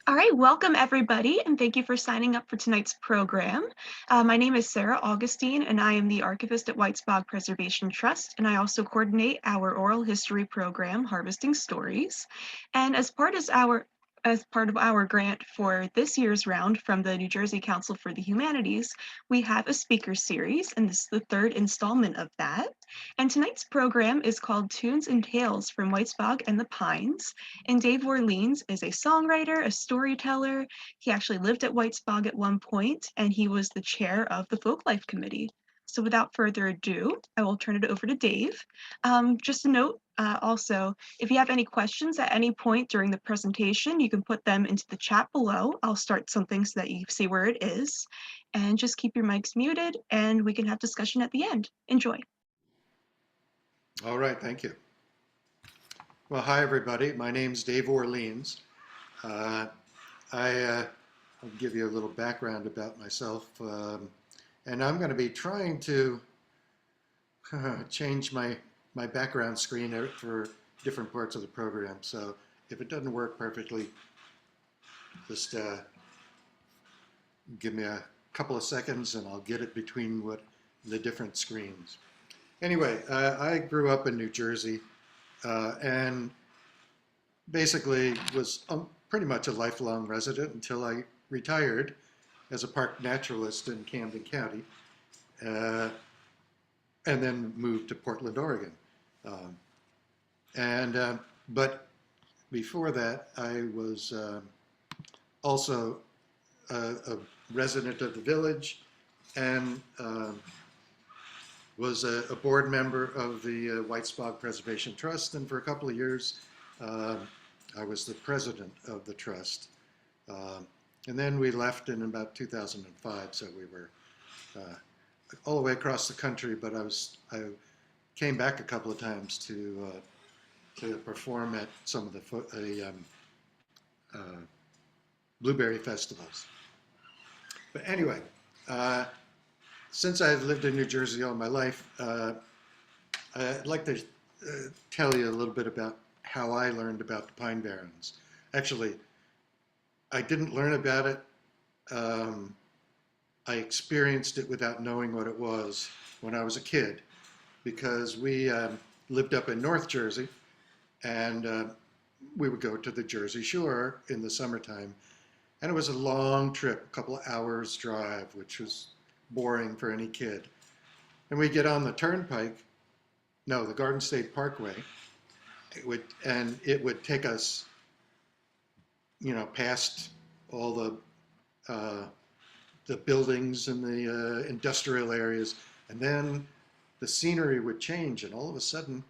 All right, welcome everybody, and thank you for signing up for tonight's program. My name is Sarah Augustine, and I am the archivist at Whitesbog Preservation Trust, and I also coordinate our oral history program, Harvesting Stories. And as part of our grant for this year's round from the New Jersey Council for the Humanities, we have a speaker series, and this is the third installment of that. And tonight's program is called Tunes and Tales from Whitesbog and the Pines. And Dave Orleans is a songwriter, a storyteller. He actually lived at Whitesbog at one point, and he was the chair of the Folklife Committee. So without further ado, I will turn it over to Dave. Just a note, also, if you have any questions at any point during the presentation, you can put them into the chat below. I'll start something so that you see where it is. And just keep your mics muted, and we can have discussion at the end. Enjoy. All right, thank you. Well, hi everybody. My name's Dave Orleans. I'll give you a little background about myself, and I'm going to be trying to change my background screen out for different parts of the program. So if it doesn't work perfectly, just give me a couple of seconds and I'll get it between the different screens. Anyway, I grew up in New Jersey and basically was pretty much a lifelong resident until I retired as a park naturalist in Camden County, and then moved to Portland, Oregon. But before that, I was also a resident of the village and was a board member of the Whitesbog Preservation Trust, and for a couple of years I was the president of the trust. And then we left in about 2005, so we were all the way across the country, but I came back a couple of times to perform at some of the blueberry festivals. But anyway, since I've lived in New Jersey all my life, I'd like to tell you a little bit about how I learned about the Pine Barrens. Actually, I didn't learn about it. I experienced it without knowing what it was when I was a kid, because we lived up in North Jersey, and we would go to the Jersey Shore in the summertime, and it was a long trip, a couple of hours drive, which was boring for any kid. And we'd get on the turnpike, no, the Garden State Parkway, it would take us, past all the buildings and the industrial areas, and then the scenery would change, and all of a sudden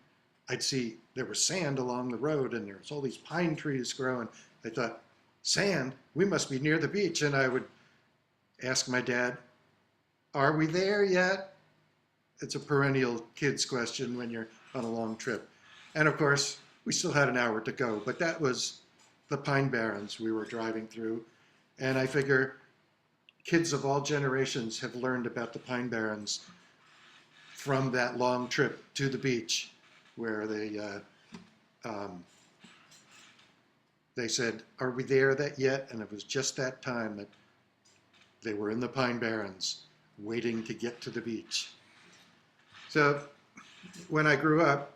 I'd see there was sand along the road, and there was all these pine trees growing. I thought, sand? We must be near the beach. And I would ask my dad, are we there yet? It's a perennial kid's question when you're on a long trip. And of course, we still had an hour to go, but that was the Pine Barrens we were driving through. And I figure kids of all generations have learned about the Pine Barrens from that long trip to the beach, where they said, are we there yet? And it was just that time that they were in the Pine Barrens waiting to get to the beach. So when I grew up,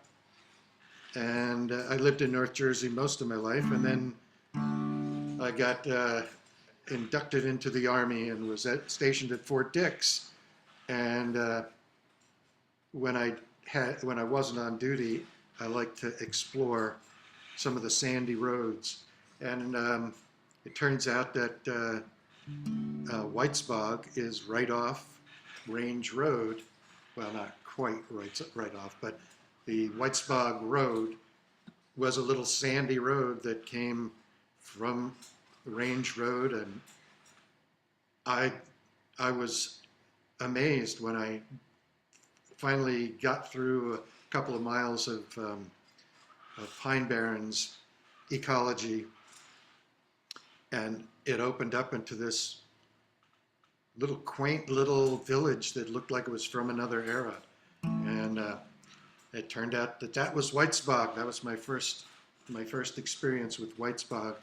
and I lived in North Jersey most of my life, and then I got inducted into the Army and was stationed at Fort Dix. And when I wasn't on duty, I liked to explore some of the sandy roads. And it turns out that Whitesbog is right off Range Road. Well, not quite right off, but the Whitesbog Road was a little sandy road that came from Range Road, and I was amazed when I finally got through a couple of miles of Pine Barrens ecology, and it opened up into this little quaint little village that looked like it was from another era. And it turned out that was Whitesbog. That was my first experience with Whitesbog.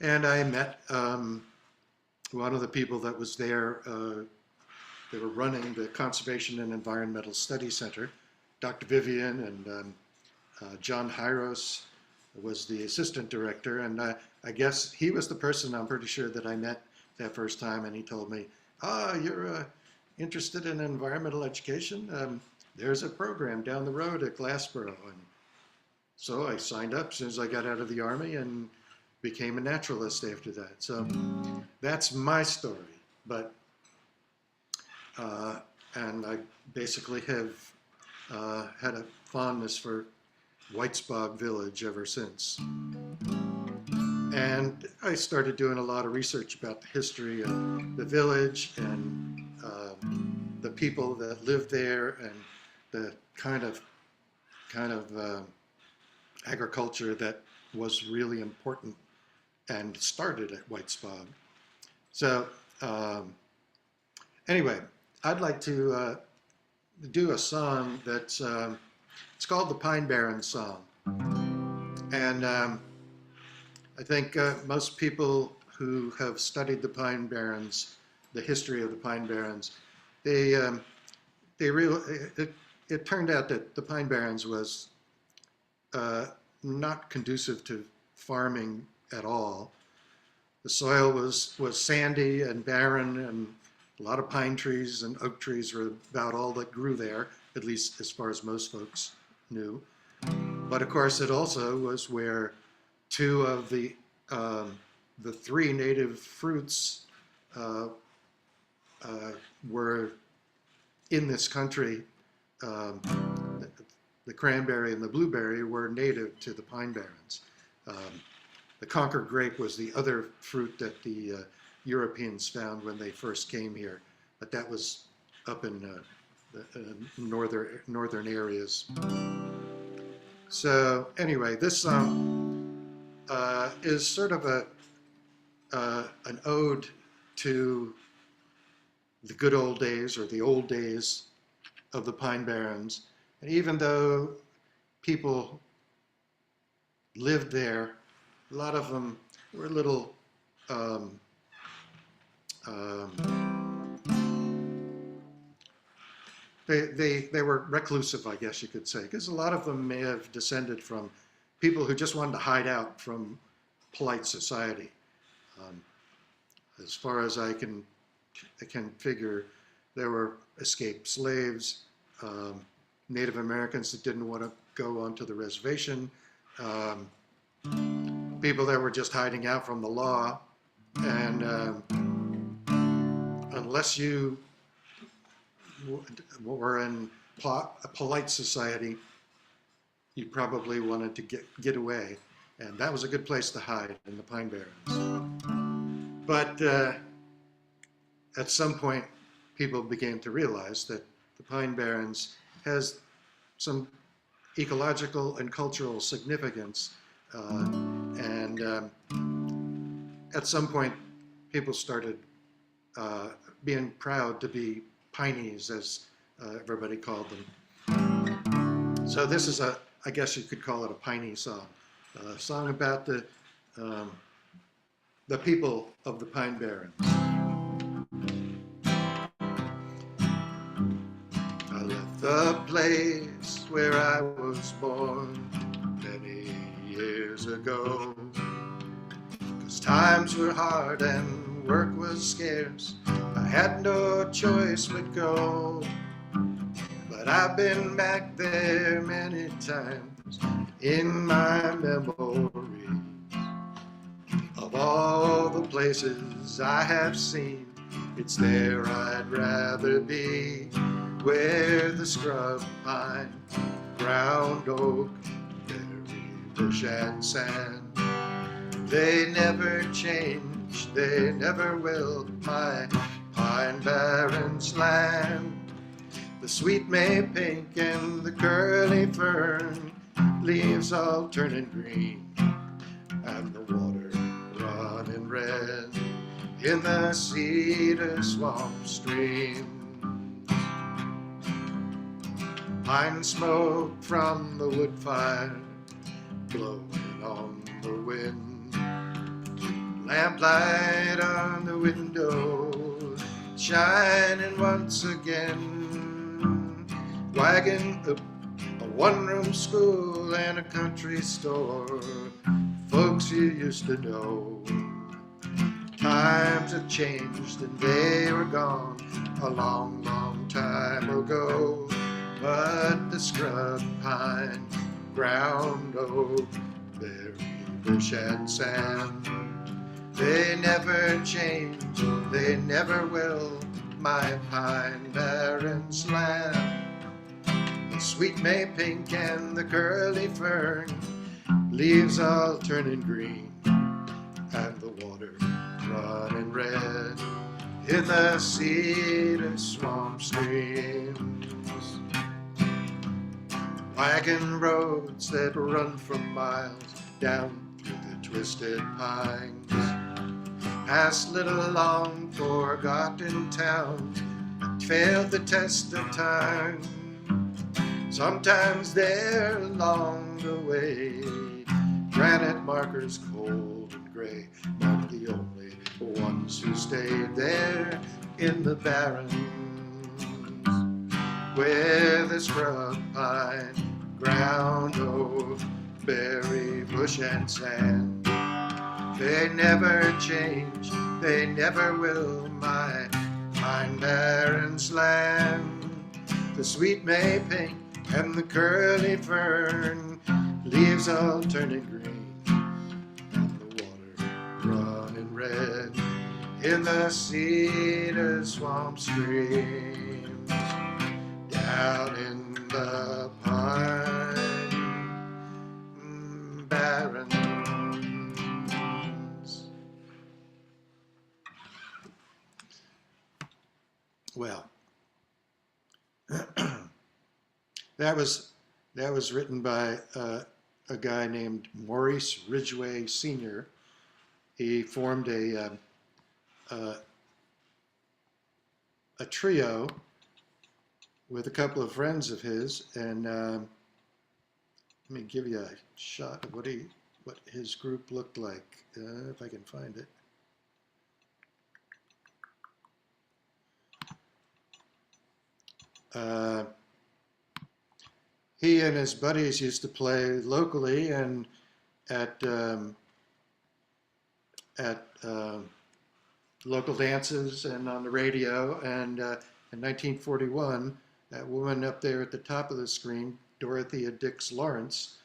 And I met one of the people that was there. They were running the Conservation and Environmental Study Center, Dr. Vivian, and John Hyros was the assistant director. And I guess he was the person, I'm pretty sure, that I met that first time. And he told me, you're interested in environmental education? There's a program down the road at Glassboro. And so I signed up as soon as I got out of the Army and became a naturalist after that. So that's my story. But and I basically have had a fondness for Whitesbog Village ever since. And I started doing a lot of research about the history of the village and the people that lived there and the kind of agriculture that was really important and started at Whitesbog. So anyway, I'd like to do a song that's it's called the Pine Barrens Song. And I think most people who have studied the Pine Barrens, the history of the Pine Barrens, it turned out that the Pine Barrens was not conducive to farming at all. The soil was sandy and barren, and a lot of pine trees and oak trees were about all that grew there, at least as far as most folks knew. But of course, it also was where two of the three native fruits were in this country. The cranberry and the blueberry were native to the Pine Barrens. The Concord grape was the other fruit that the Europeans found when they first came here, but that was up in the northern areas. So anyway, this song is sort of an ode to the good old days, or the old days of the Pine Barrens. And even though people lived there, a lot of them were a little they were reclusive, I guess you could say, because a lot of them may have descended from people who just wanted to hide out from polite society. As far as I can figure, there were escaped slaves, Native Americans that didn't want to go onto the reservation, people that were just hiding out from the law, and unless you were in a polite society, you probably wanted to get away, and that was a good place to hide, in the Pine Barrens. But at some point, people began to realize that the Pine Barrens has some ecological and cultural significance, and at some point, people started being proud to be Pineys, as everybody called them. So this is I guess you could call it a piney song, a song about the people of the Pine Barrens. I left the place where I was born many years ago, 'cause times were hard and work was scarce. I had no choice but go. But I've been back there many times in my memories. Of all the places I have seen, it's there I'd rather be, where the scrub pine, ground oak, berry bush and sand, they never change, they never will, my Pine Barrens land. The sweet May pink and the curly fern, leaves all turning green, and the water running red in the cedar swamp stream. Pine smoke from the wood fire blowing on the wind, Lamplight on the window, shining once again. Wagon up a one-room school and a country store. Folks you used to know. Times have changed and they were gone a long, long time ago. But the scrub pine, ground oak, berry bush and sand, they never change, they never will, my Pine Barrens land. The sweet May pink and the curly fern, leaves all turning green, and the water running red in the cedar swamp streams. Wagon roads that run for miles down through the twisted pines, past little long forgotten towns that failed the test of time. Sometimes they're along the way, granite markers cold and gray, but the only ones who stayed there in the barrens, where the scrub pine, ground oak, berry bush and sand, they never change, they never will, my Pine Barrens land. The sweet May pink and the curly fern, leaves all turning green, and the water running red in the cedar swamp streams, down in the Pine Barrens. Well, that was written by a guy named Merce Ridgway Sr. He formed a trio with a couple of friends of his, and let me give you a shot of what his group looked like, if I can find it. He and his buddies used to play locally and at local dances and on the radio. And in 1941, that woman up there at the top of the screen, Dorothea Dix Lawrence,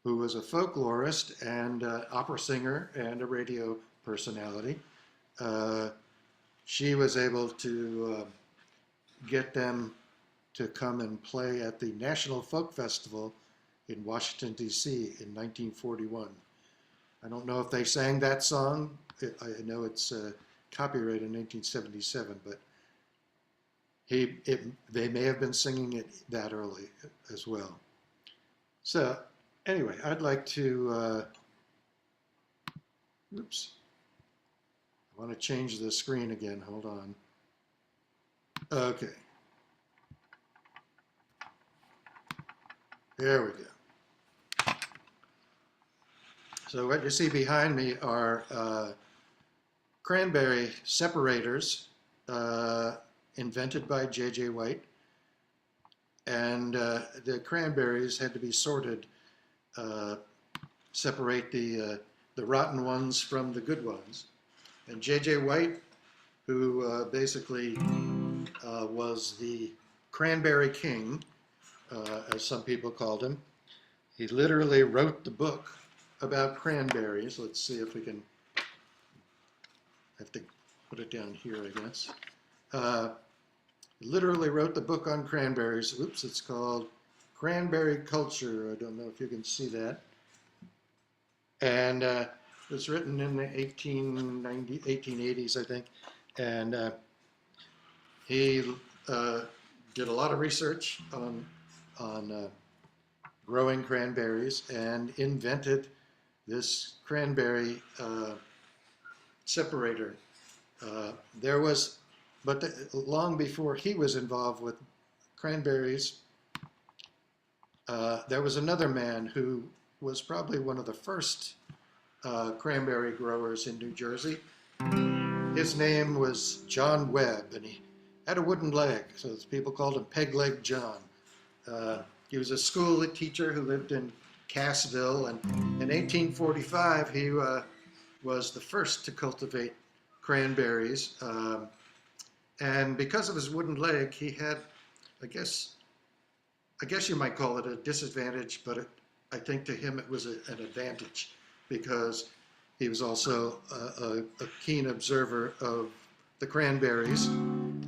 who was a folklorist and opera singer and a radio personality, she was able to get them to come and play at the National Folk Festival in Washington, D.C. in 1941. I don't know if they sang that song. I know it's copyrighted in 1977, but they may have been singing it that early as well. So anyway, I'd like to, oops, I want to change the screen again, hold on. Okay. There we go. So what you see behind me are cranberry separators invented by J.J. White. And the cranberries had to be sorted, separate the rotten ones from the good ones. And J.J. White, who basically was the cranberry king, as some people called him. He literally wrote the book about cranberries. Let's see if we can, I have to put it down here, I guess. Literally wrote the book on cranberries. Oops, it's called Cranberry Culture. I don't know if you can see that. And it was written in the 1880s, I think. And he did a lot of research on growing cranberries and invented this cranberry separator. But long before he was involved with cranberries, there was another man who was probably one of the first cranberry growers in New Jersey. His name was John Webb, and he had a wooden leg, so people called him Peg Leg John. He was a school teacher who lived in Cassville, and in 1845 he was the first to cultivate cranberries. And because of his wooden leg, he had, I guess you might call it a disadvantage, but I think to him it was an advantage, because he was also a keen observer of the cranberries,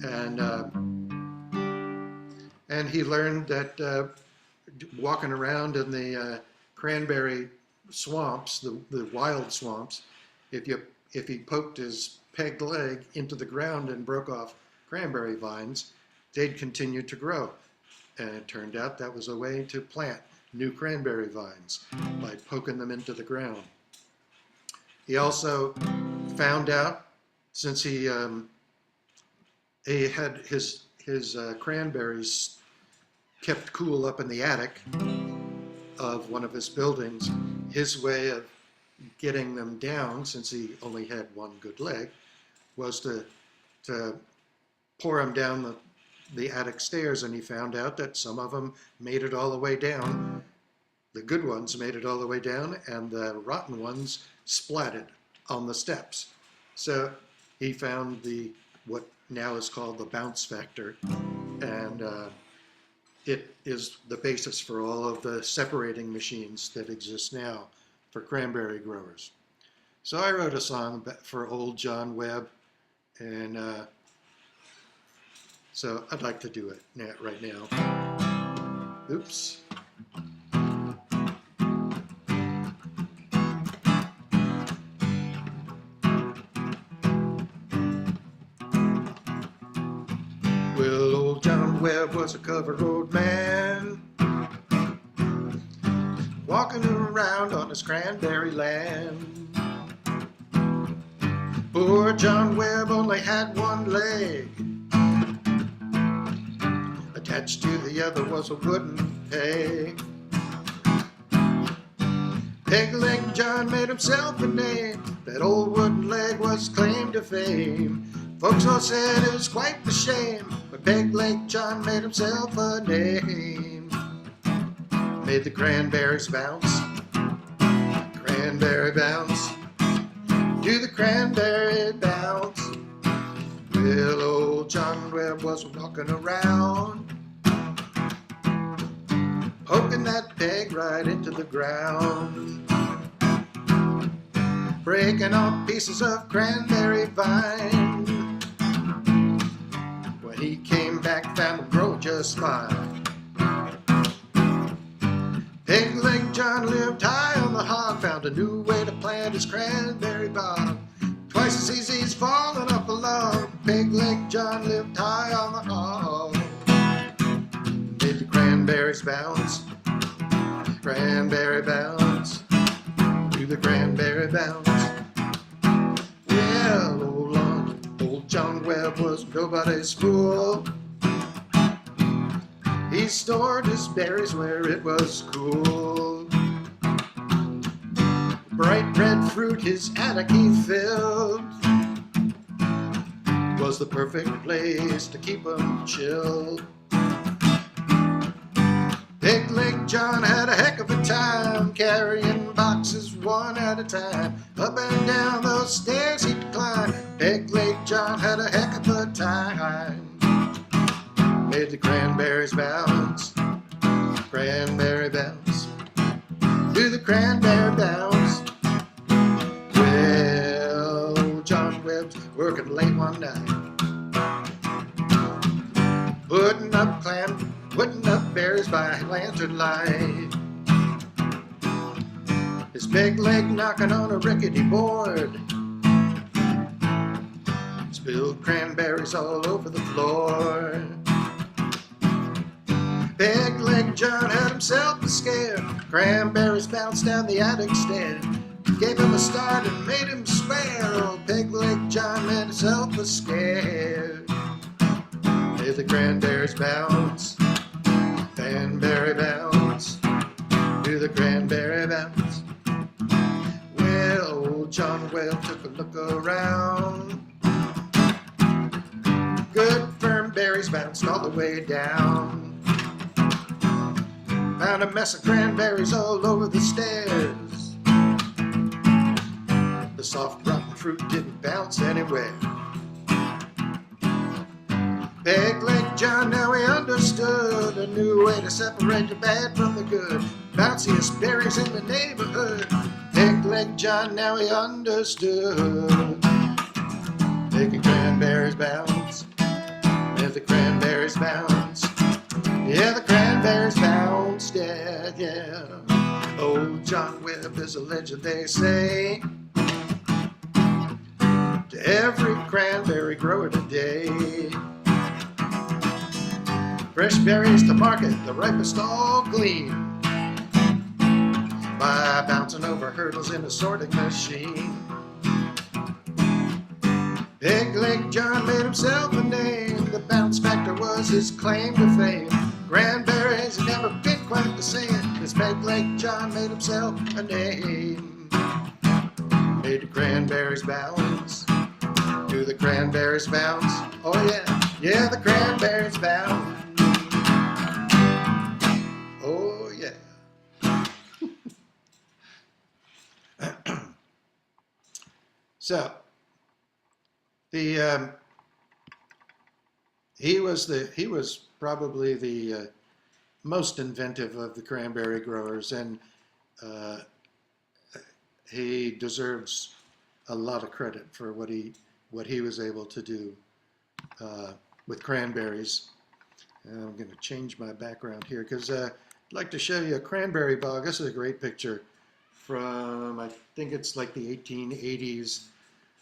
and he learned that walking around in the cranberry swamps, the wild swamps, if he poked his pegged leg into the ground and broke off cranberry vines, they'd continue to grow. And it turned out that was a way to plant new cranberry vines, by poking them into the ground. He also found out, since he had his cranberries kept cool up in the attic of one of his buildings, his way of getting them down, since he only had one good leg, was to pour them down the attic stairs, and he found out that some of them made it all the way down. The good ones made it all the way down, and the rotten ones splatted on the steps. So he found what now is called the bounce factor, and it is the basis for all of the separating machines that exist now for cranberry growers. So I wrote a song for old John Webb, and so I'd like to do it right now. Oops. Well, old John Webb was a cover road man, walking around on his cranberry land. Poor John Webb only had one leg, attached to the other was a wooden peg. Peg Leg John made himself a name, that old wooden leg was claim to fame. Folks all said it was quite the shame, but Peg Leg John made himself a name. Made the cranberries bounce, cranberry bounce, do the cranberry bounce. Well, old John Webb was walking around, poking that peg right into the ground, breaking off pieces of cranberry vine. When he came back, found them grow just fine. Peg Leg John lived high on the hog, found a new way to plant his cranberry bog. Twice as easy as falling up a log. Peg Leg John lived high on the hog. Made the cranberries bounce, cranberry bounce, do the cranberry bounce. Well, old John Webb was nobody's fool. He stored his berries where it was cool. Bright red fruit his attic he filled, was the perfect place to keep 'em chilled. Peg Leg John had a heck of a time, carrying boxes one at a time. Up and down those stairs he'd climb. Peg Leg John had a heck of a time. Made the cranberries bounce, cranberry bounce, do the cranberry bounce. Well, John Webb's working late one night, putting up berries by lantern light. His peg leg knocking on a rickety board, spilled cranberries all over the floor. Peg Leg John had himself a scare, cranberries bounced down the attic stair. Gave him a start and made him swear, old Peg Leg John made himself a scare. Made the cranberries bounce, cranberry bounce, do the cranberry bounce. Well, Old John Whale took a look around. Good firm berries bounced all the way down. Found a mess of cranberries all over the stairs. The soft rotten fruit didn't bounce anywhere. Peg-leg John, now he understood a new way to separate the bad from the good. Bounciest berries in the neighborhood. Peg-leg John, now he understood. Making cranberries bounce. Yeah, the cranberries bounce. Yeah, the cranberries bounced. Yeah, yeah. Old John Webb is a legend, they say. To every cranberry grower today. Fresh berries to market, the ripest all glean. By bouncing over hurdles in a sorting machine. Peg-leg John made himself a name. The bounce factor was his claim to fame. Cranberries never been quite the same. This Peg-leg John made himself a name. Made the cranberries bounce. Do the cranberries bounce? Oh yeah, yeah, the cranberries bounce. Oh yeah. So the he was probably the most inventive of the cranberry growers, and he deserves a lot of credit for what he was able to do with cranberries. And I'm going to change my background here because I'd like to show you a cranberry bog. This is a great picture from, I think it's like the 1880s,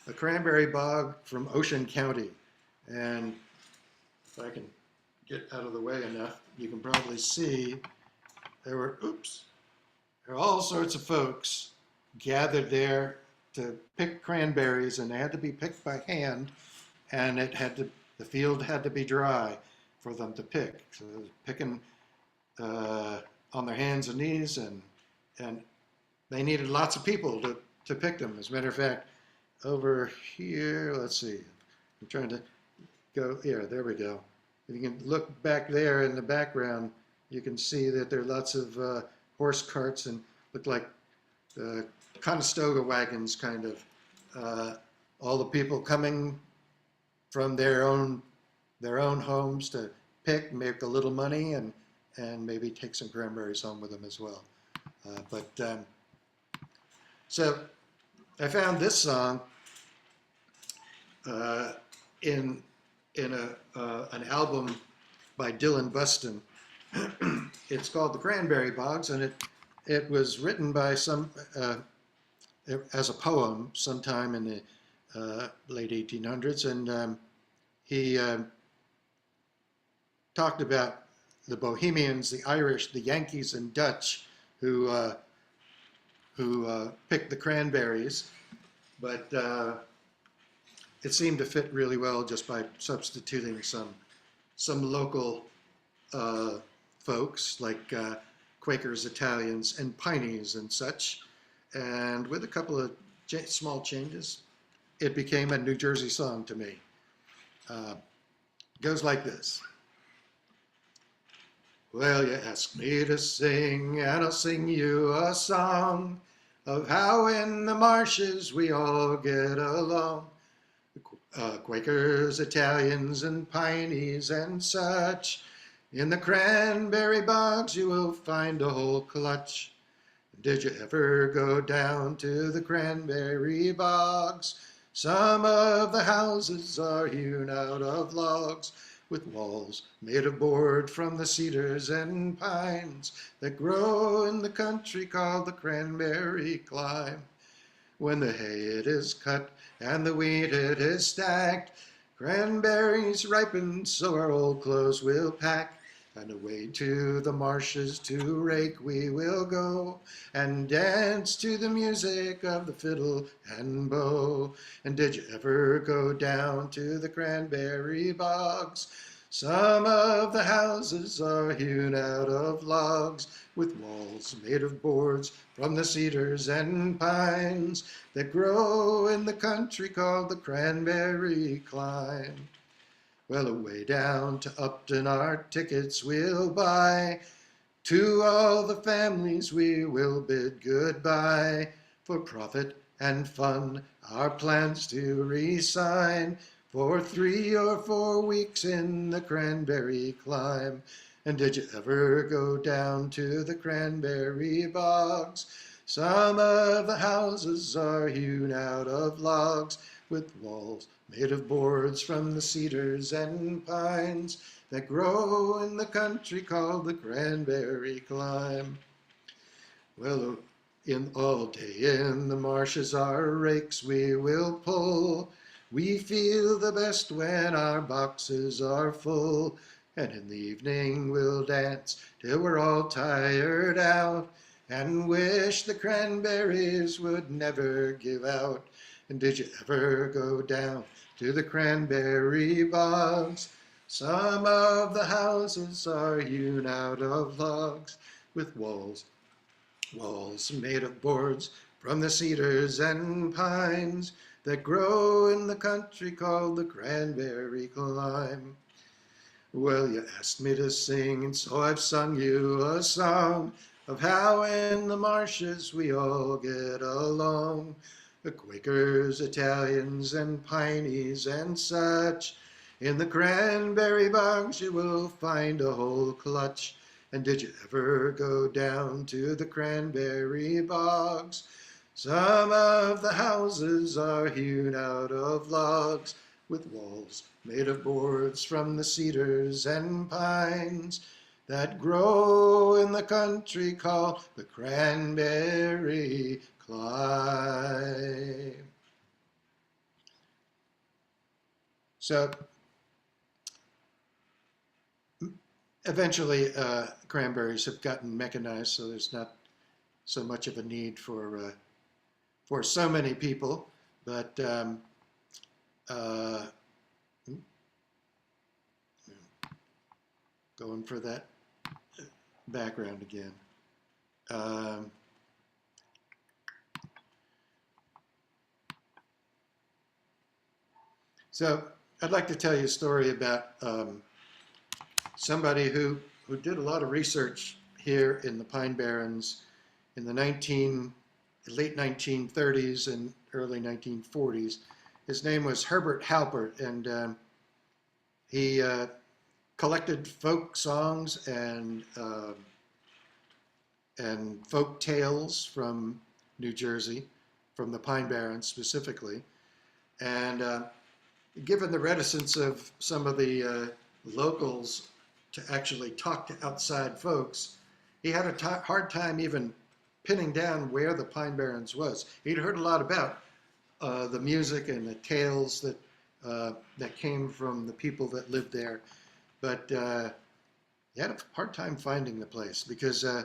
a cranberry bog from Ocean County. And if I can get out of the way enough, you can probably see there were all sorts of folks gathered there to pick cranberries, and they had to be picked by hand, and the field had to be dry for them to pick. So they were picking on their hands and knees, and they needed lots of people to pick them. As a matter of fact, over here, let's see, I'm trying to go here, there we go. If you can look back there in the background, you can see that there are lots of horse carts and look like Conestoga wagons, kind of. All the people coming from their own homes to pick, make a little money, and maybe take some cranberries home with them as well. So I found this song in an album by Dillon Bustin. It's called The Cranberry Bogs, and it was written by as a poem sometime in the late 1800s, and he talked about the Bohemians, the Irish, the Yankees, and Dutch who picked the cranberries, but it seemed to fit really well just by substituting some local folks like Quakers, Italians, and Pineys and such. And with a couple of small changes, it became a New Jersey song to me. Goes like this. Well, you ask me to sing, and I'll sing you a song of how in the marshes we all get along. Quakers, Italians, and Pineys and such. In the cranberry bogs you will find a whole clutch. Did you ever go down to the cranberry bogs? Some of the houses are hewn out of logs, with walls made of board from the cedars and pines that grow in the country called the cranberry clime. When the hay it is cut and the wheat it is stacked, cranberries ripen, so our old clothes will pack. And away to the marshes to rake we will go, and dance to the music of the fiddle and bow. And did you ever go down to the cranberry bogs? Some of the houses are hewn out of logs, with walls made of boards from the cedars and pines that grow in the country called the Cranberry Climb. Well, away down to Upton our tickets we'll buy. To all the families we will bid goodbye. For profit and fun our plans to resign for 3 or 4 weeks in the Cranberry Climb. And did you ever go down to the Cranberry Bogs? Some of the houses are hewn out of logs, with walls made of boards from the cedars and pines that grow in the country called the Cranberry Climb. Well, in all day in the marshes our rakes we will pull. We feel the best when our boxes are full. And in the evening we'll dance till we're all tired out, and wish the cranberries would never give out. And did you ever go down to the Cranberry Bogs? Some of the houses are hewn out of logs, with walls made of boards from the cedars and pines that grow in the country called the Cranberry Climb. Well, you asked me to sing, and so I've sung you a song of how in the marshes we all get along. The Quakers, Italians, and Pineys, and such. In the Cranberry Bogs you will find a whole clutch. And did you ever go down to the Cranberry Bogs? Some of the houses are hewn out of logs, with walls made of boards from the cedars and pines that grow in the country called the Cranberry Climb. So eventually cranberries have gotten mechanized, so there's not so much of a need for so many people, but going for that background again. So I'd like to tell you a story about somebody who did a lot of research here in the Pine Barrens in the late 1930s and early 1940s. His name was Herbert Halpert, and he collected folk songs and folk tales from New Jersey, from the Pine Barrens specifically. And given the reticence of some of the locals to actually talk to outside folks, he had a hard time even pinning down where the Pine Barrens was. He'd heard a lot about the music and the tales that came from the people that lived there, but he had a hard time finding the place because I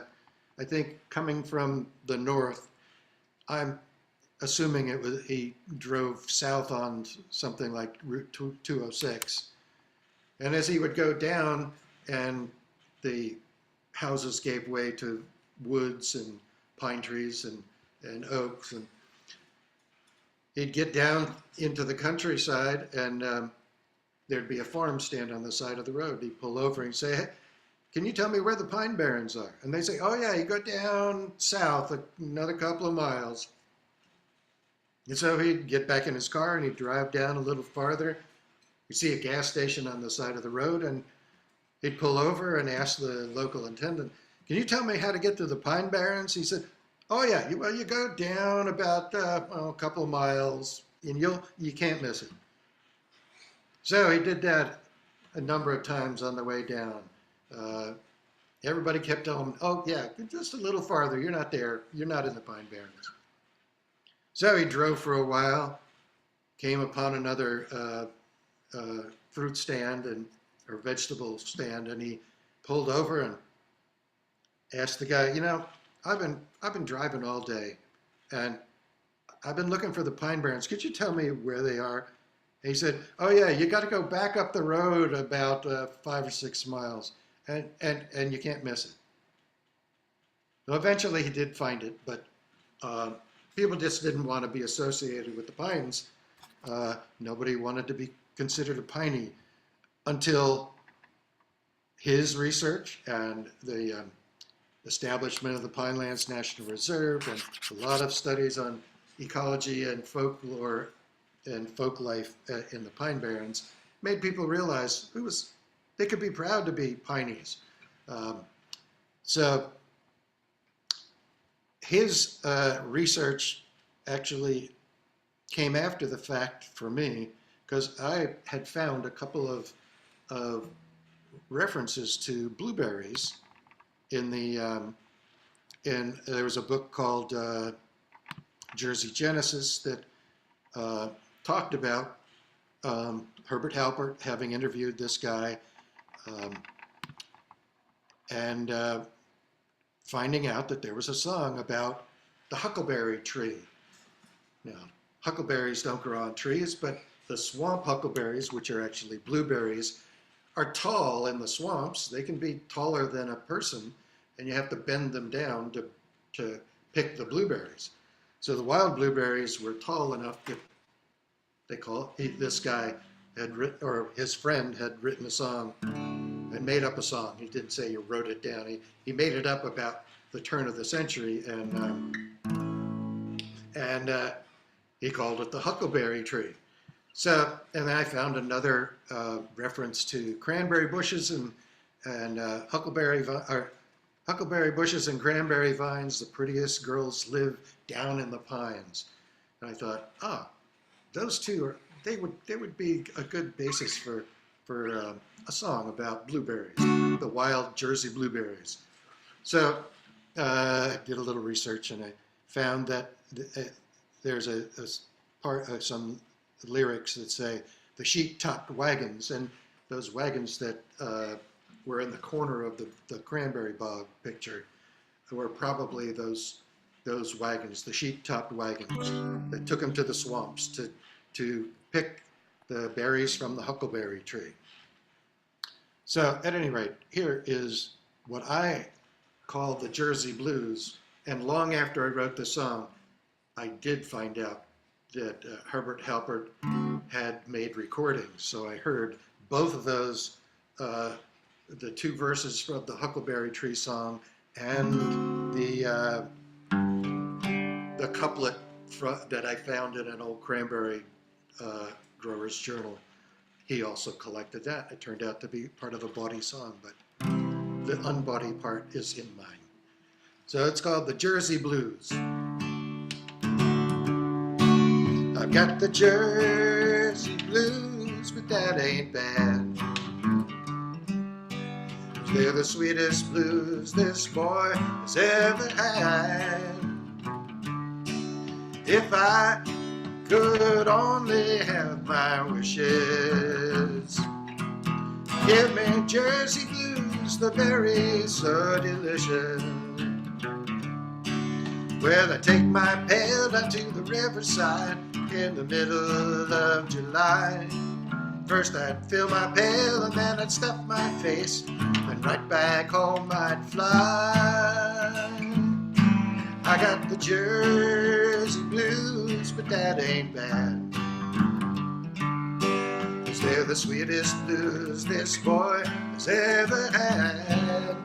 think coming from the north, I'm assuming he drove south on something like Route 206, and as he would go down and the houses gave way to woods and pine trees and oaks, and he'd get down into the countryside, and there'd be a farm stand on the side of the road. He'd pull over and say, "Hey, can you tell me where the Pine Barrens are?" And they say, "Oh yeah, you go down south another couple of miles." And so he'd get back in his car and he'd drive down a little farther. You'd see a gas station on the side of the road, and he'd pull over and ask the local attendant, "Can you tell me how to get to the Pine Barrens?" He said, "Oh yeah, you go down about a couple of miles, and you can't miss it." So he did that a number of times on the way down. Everybody kept telling him, "Oh yeah, just a little farther. You're not there. You're not in the Pine Barrens." So he drove for a while, came upon another fruit stand or vegetable stand, and he pulled over and asked the guy, I've been driving all day, and I've been looking for the Pine Barrens. Could you tell me where they are?" And he said, "Oh yeah, you got to go back up the road about 5 or 6 miles, and you can't miss it." Well, eventually he did find it, but people just didn't want to be associated with the pines. Nobody wanted to be considered a piney until his research and the establishment of the Pinelands National Reserve and a lot of studies on ecology and folklore and folk life in the Pine Barrens made people realize they could be proud to be pineys. So his research actually came after the fact for me, because I had found a couple of references to blueberries in there was a book called Jersey Genesis that talked about Herbert Halpert having interviewed this guy and finding out that there was a song about the huckleberry tree. Now, huckleberries don't grow on trees, but the swamp huckleberries, which are actually blueberries, are tall in the swamps. They can be taller than a person, and you have to bend them down to pick the blueberries. So the wild blueberries were tall enough that this guy had written, or his friend had written a song and made up a song. He didn't say he wrote it down. He made it up about the turn of the century, and he called it the huckleberry tree. So, and then I found another reference to cranberry bushes and huckleberry bushes and cranberry vines. The prettiest girls live down in the pines. And I thought, those two they would be a good basis for a song about blueberries, the wild Jersey blueberries. So I did a little research, and I found that there's some lyrics that say the sheet-topped wagons, and those wagons that were in the corner of the Cranberry Bog picture were probably those wagons, the sheet-topped wagons that took them to the swamps to pick the berries from the huckleberry tree. So at any rate, here is what I call the Jersey Blues, and long after I wrote the song, I did find out that Herbert Halpert had made recordings. So I heard both of those, the two verses from the Huckleberry Tree song and the couplet that I found in an old cranberry grower's journal. He also collected that. It turned out to be part of a bawdy song, but the unbawdy part is in mine. So it's called the Jersey Blues. I've got the Jersey blues, but that ain't bad. They're the sweetest blues this boy has ever had. If I could only have my wishes, give me Jersey blues, the berries so delicious. Well, I take my pail down to the riverside in the middle of July. First I'd fill my pail and then I'd stuff my face, and right back home I'd fly. I got the Jersey blues, but that ain't bad. 'Cause they're the sweetest blues this boy has ever had.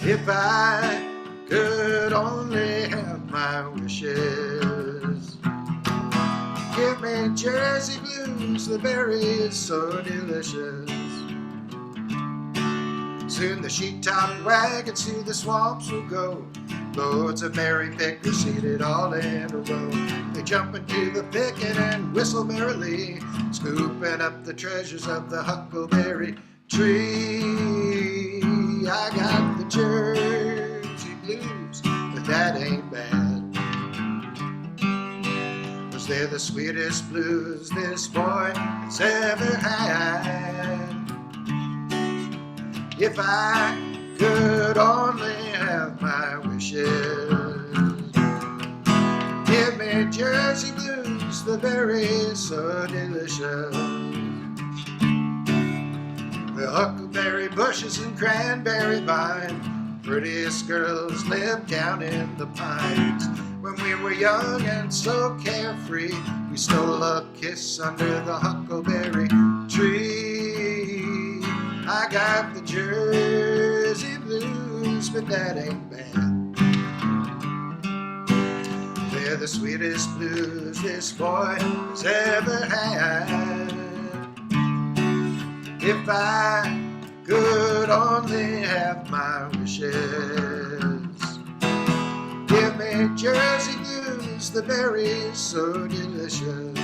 If I could only have my wishes, give me Jersey blues, the berries so delicious. Soon the sheet-topped wagons to the swamps will go, loads of merry pickers seated all in a row. They jump into the picket and whistle merrily, scooping up the treasures of the huckleberry tree. I got the Jersey blues, but that ain't bad. 'Cause they're the sweetest blues this boy has ever had. If I could only have my wishes, give me me Jersey blues, the berries so delicious. The huckleberry bushes and cranberry vine, prettiest girls live down in the pines. When we were young and so carefree, we stole a kiss under the huckleberry tree. I got the Jersey blues, but that ain't bad. They're the sweetest blues this boy has ever had. If I could only have my wishes, give me Jersey blues, the berries so delicious.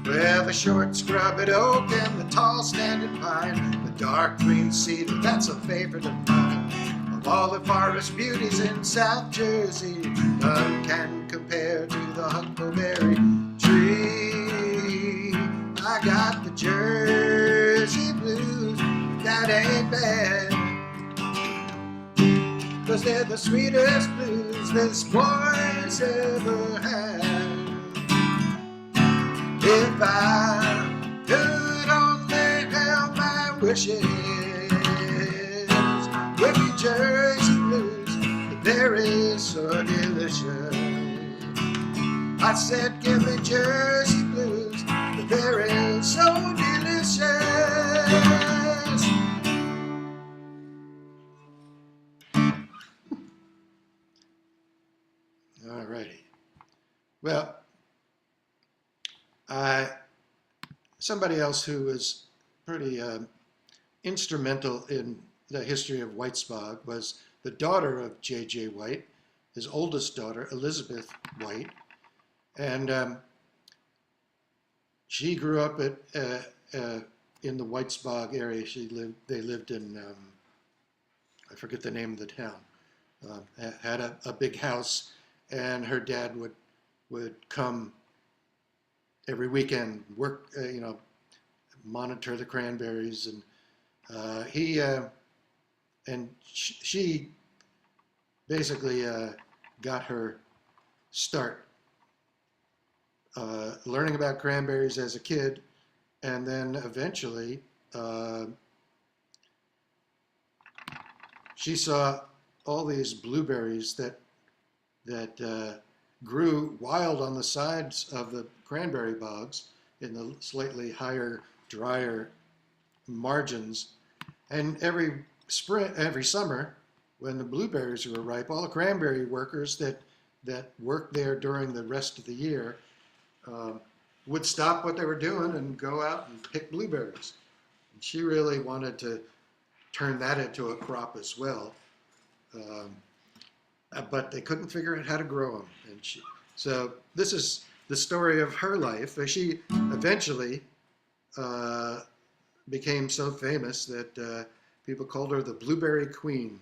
Well, the short scrubbed oak and the tall standing pine, the dark green cedar, that's a favorite of mine. Of all the forest beauties in South Jersey, none can compare to the huckleberry tree. I got the Jersey blues, that ain't bad, 'cause they're the sweetest blues this boy's ever had. If I could only have my wishes, give me Jersey blues, the berries so delicious. I said, give me Jersey blues, the berries so delicious. All righty. Well, somebody else who was pretty instrumental in the history of Whitesbog was the daughter of J.J. White, his oldest daughter, Elizabeth White. And she grew up in the Whitesbog area. They lived in, I forget the name of the town, had a big house, and her dad would come every weekend, work, monitor the cranberries, and she basically got her start learning about cranberries as a kid, and then eventually she saw all these blueberries that grew wild on the sides of the cranberry bogs in the slightly higher, drier margins. And every summer, when the blueberries were ripe, all the cranberry workers that worked there during the rest of the year would stop what they were doing and go out and pick blueberries. And she really wanted to turn that into a crop as well. But they couldn't figure out how to grow them. So this is the story of her life. She eventually became so famous that people called her the Blueberry Queen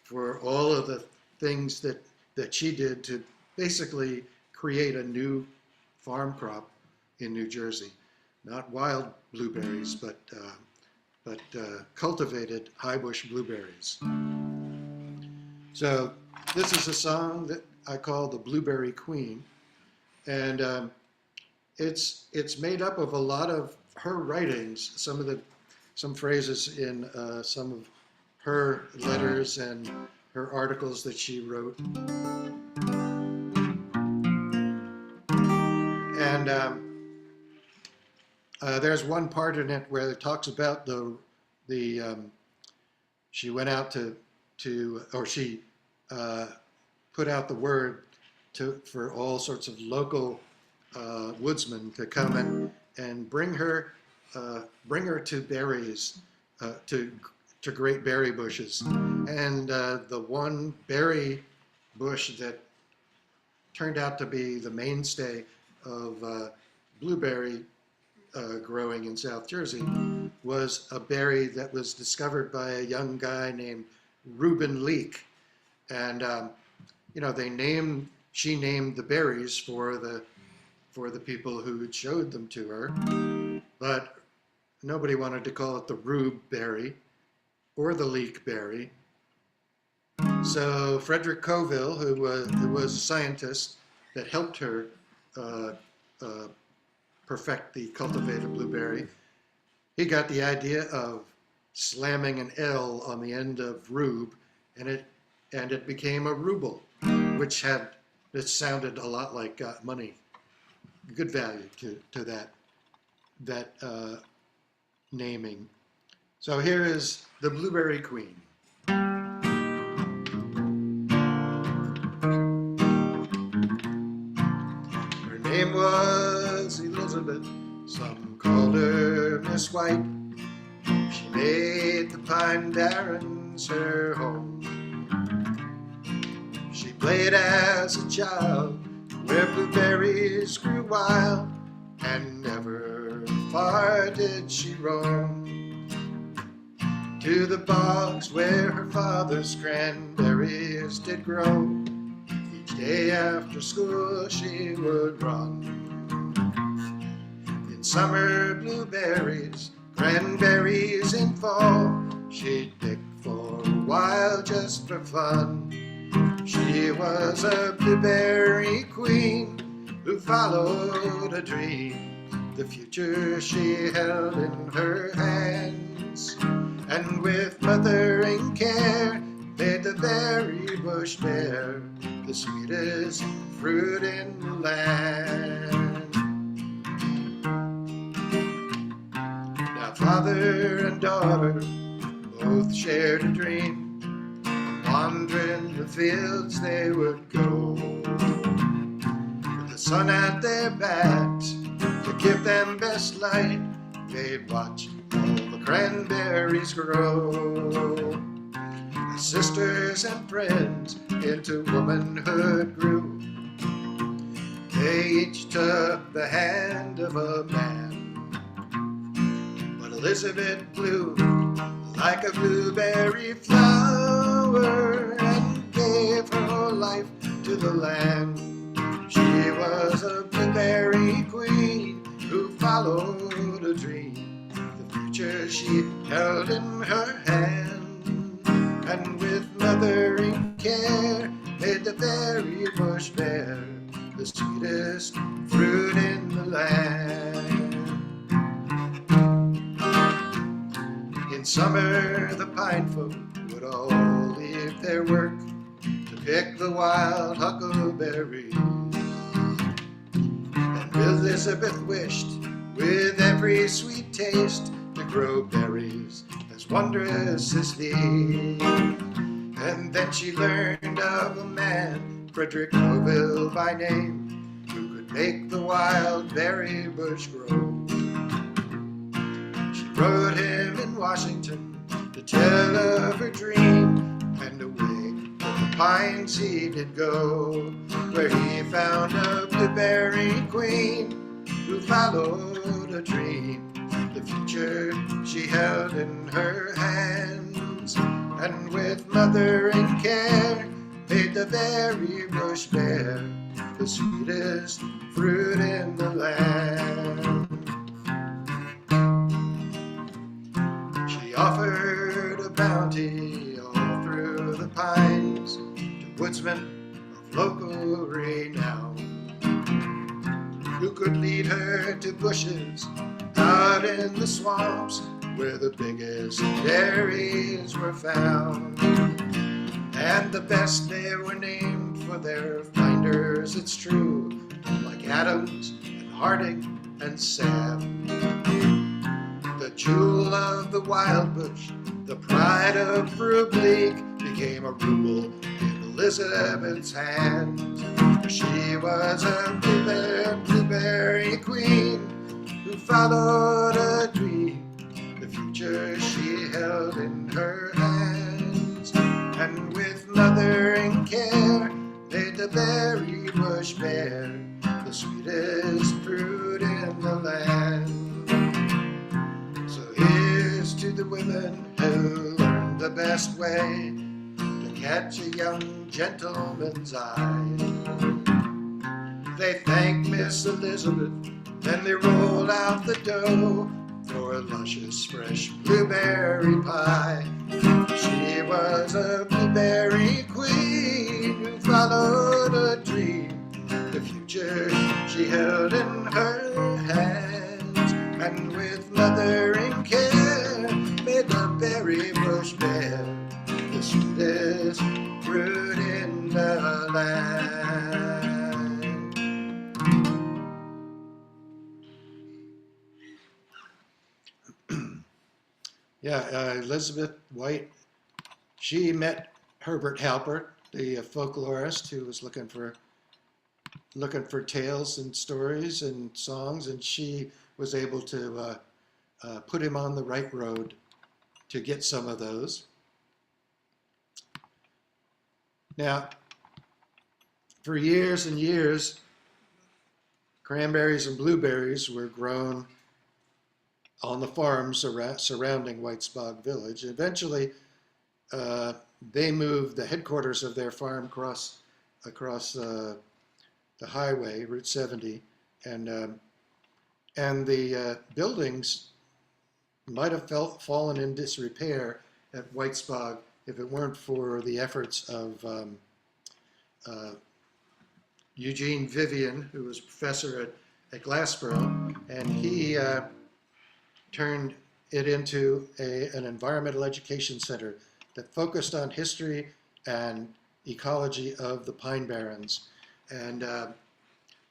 for all of the things that she did to basically create a new farm crop in New Jersey. Not wild blueberries, but cultivated high bush blueberries. So this is a song that I call the Blueberry Queen, and it's made up of a lot of her writings, some phrases in some of her letters and her articles that she wrote. And there's one part in it where it talks about she went out or she put out the word for all sorts of local woodsmen to come and bring her to berries, to great berry bushes. And the one berry bush that turned out to be the mainstay of blueberry growing in South Jersey was a berry that was discovered by a young guy named Reuben Leake. And she named the berries for the people who showed them to her, but nobody wanted to call it the Rube berry or the Leake berry. So Frederick Coville, who was a scientist that helped her uh, uh, perfect the cultivated blueberry, he got the idea of slamming an L on the end of rube, and it became a ruble, which sounded a lot like money, good value to that naming. So here is the Blueberry Queen. Her name was Elizabeth, some called her Miss White. She made the Pine Barrens her home. She played as a child where blueberries grew wild, and never far did she roam. To the bogs where her father's cranberries did grow, each day after school she would run. In summer blueberries, cranberries in fall, she'd pick for a while just for fun. She was a blueberry queen who followed a dream. The future she held in her hands, and with mothering care made the berry bush bear the sweetest fruit in the land. Now father and daughter both shared a dream. Wandering the fields they would go, with the sun at their backs to give them best light. They'd watch all the cranberries grow. As sisters and friends into womanhood grew, they each took the hand of a man. But Elizabeth blew like a blueberry flower and gave her whole life to the land. She was a blueberry queen who followed a dream. The future she held in her hand, and with mothering care made the berry bush bear the sweetest fruit in the land. In summer the pine folk would all leave their work to pick the wild huckleberries, and Elizabeth wished with every sweet taste to grow berries as wondrous as these. And then she learned of a man, Frederick Coville by name, who could make the wild berry bush grow. Wrote him in Washington to tell of her dream, and away to the pines he did go, where he found a blueberry queen who followed a dream. The future she held in her hands, and with mothering care made the berry bush bear the sweetest fruit in the land. She offered a bounty all through the pines to woodsmen of local renown, who could lead her to bushes out in the swamps where the biggest berries were found. And the best they were named for their finders, it's true, like Adams and Harding and Sam. The jewel of the wild bush, the pride of Brubleek, became a ruble in Elizabeth's hand. She was a blueberry queen who followed a dream. The future she held in her hands, and with mothering care made the berry bush bear the sweetest fruit in the land. Here's to the women who learned the best way to catch a young gentleman's eye. They thank Miss Elizabeth, then they roll out the dough for a luscious fresh blueberry pie. She was a blueberry queen who followed a dream. The future she held in her hands, and with mothering care made the berry bush bear the sweetest fruit in the land. Yeah, Elizabeth White, she met Herbert Halpert, the folklorist who was looking for tales and stories and songs, and she was able to put him on the right road to get some of those. Now, for years and years, cranberries and blueberries were grown on the farms surrounding Whitesbog Village. Eventually, they moved the headquarters of their farm across the highway, Route 70, and the buildings might have fallen in disrepair at Whitesbog if it weren't for the efforts of Eugene Vivian, who was professor at Glassboro, and he turned it into an environmental education center that focused on history and ecology of the Pine Barrens. And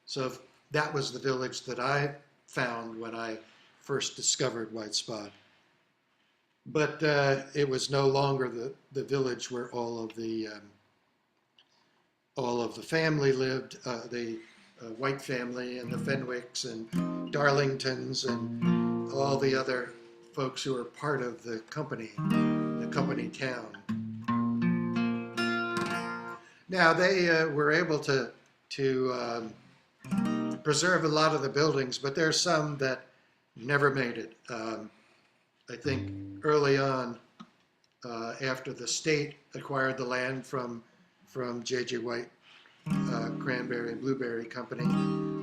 so that was the village that I found when I first discovered Whitesbog. But it was no longer the village where all of the family lived, the White family and the Fenwicks and Darlingtons and all the other folks who were part of the company town. Now they were able to preserve a lot of the buildings, but there's some that never made it. I think early on, after the state acquired the land from J.J. White Cranberry and Blueberry Company,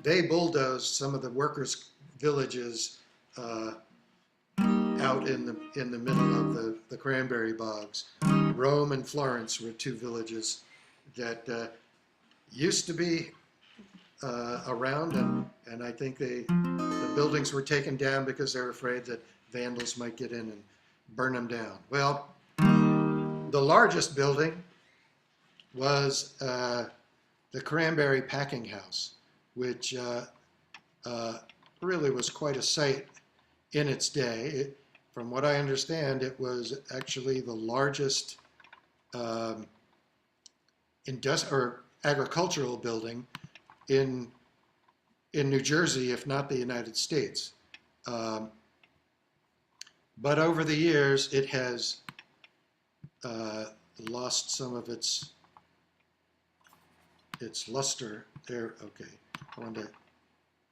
they bulldozed some of the workers' villages out in the middle of the Cranberry Bogs. Rome and Florence were two villages that used to be around, and I think the buildings were taken down because they were afraid that vandals might get in and burn them down. Well, the largest building was the Cranberry Packing House, which really was quite a sight in its day. From what I understand, it was actually the largest agricultural building in New Jersey, if not the United States. But over the years, it has lost some of its luster. There, okay. I wanted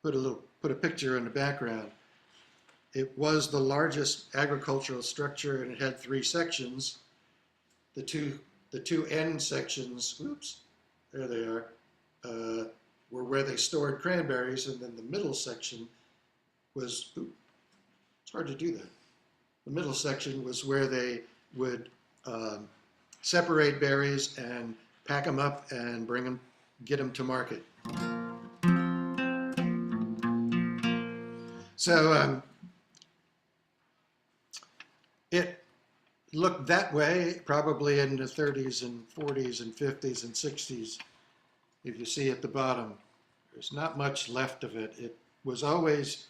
to put a picture in the background. It was the largest agricultural structure, and it had three sections. The two end sections, oops, there they are, were where they stored cranberries, and then the middle section was, it's hard to do that. The middle section was where they would separate berries and pack them up and get them to market. So it looked that way probably in the 30s and 40s and 50s and 60s. If you see at the bottom, there's not much left of it. It was always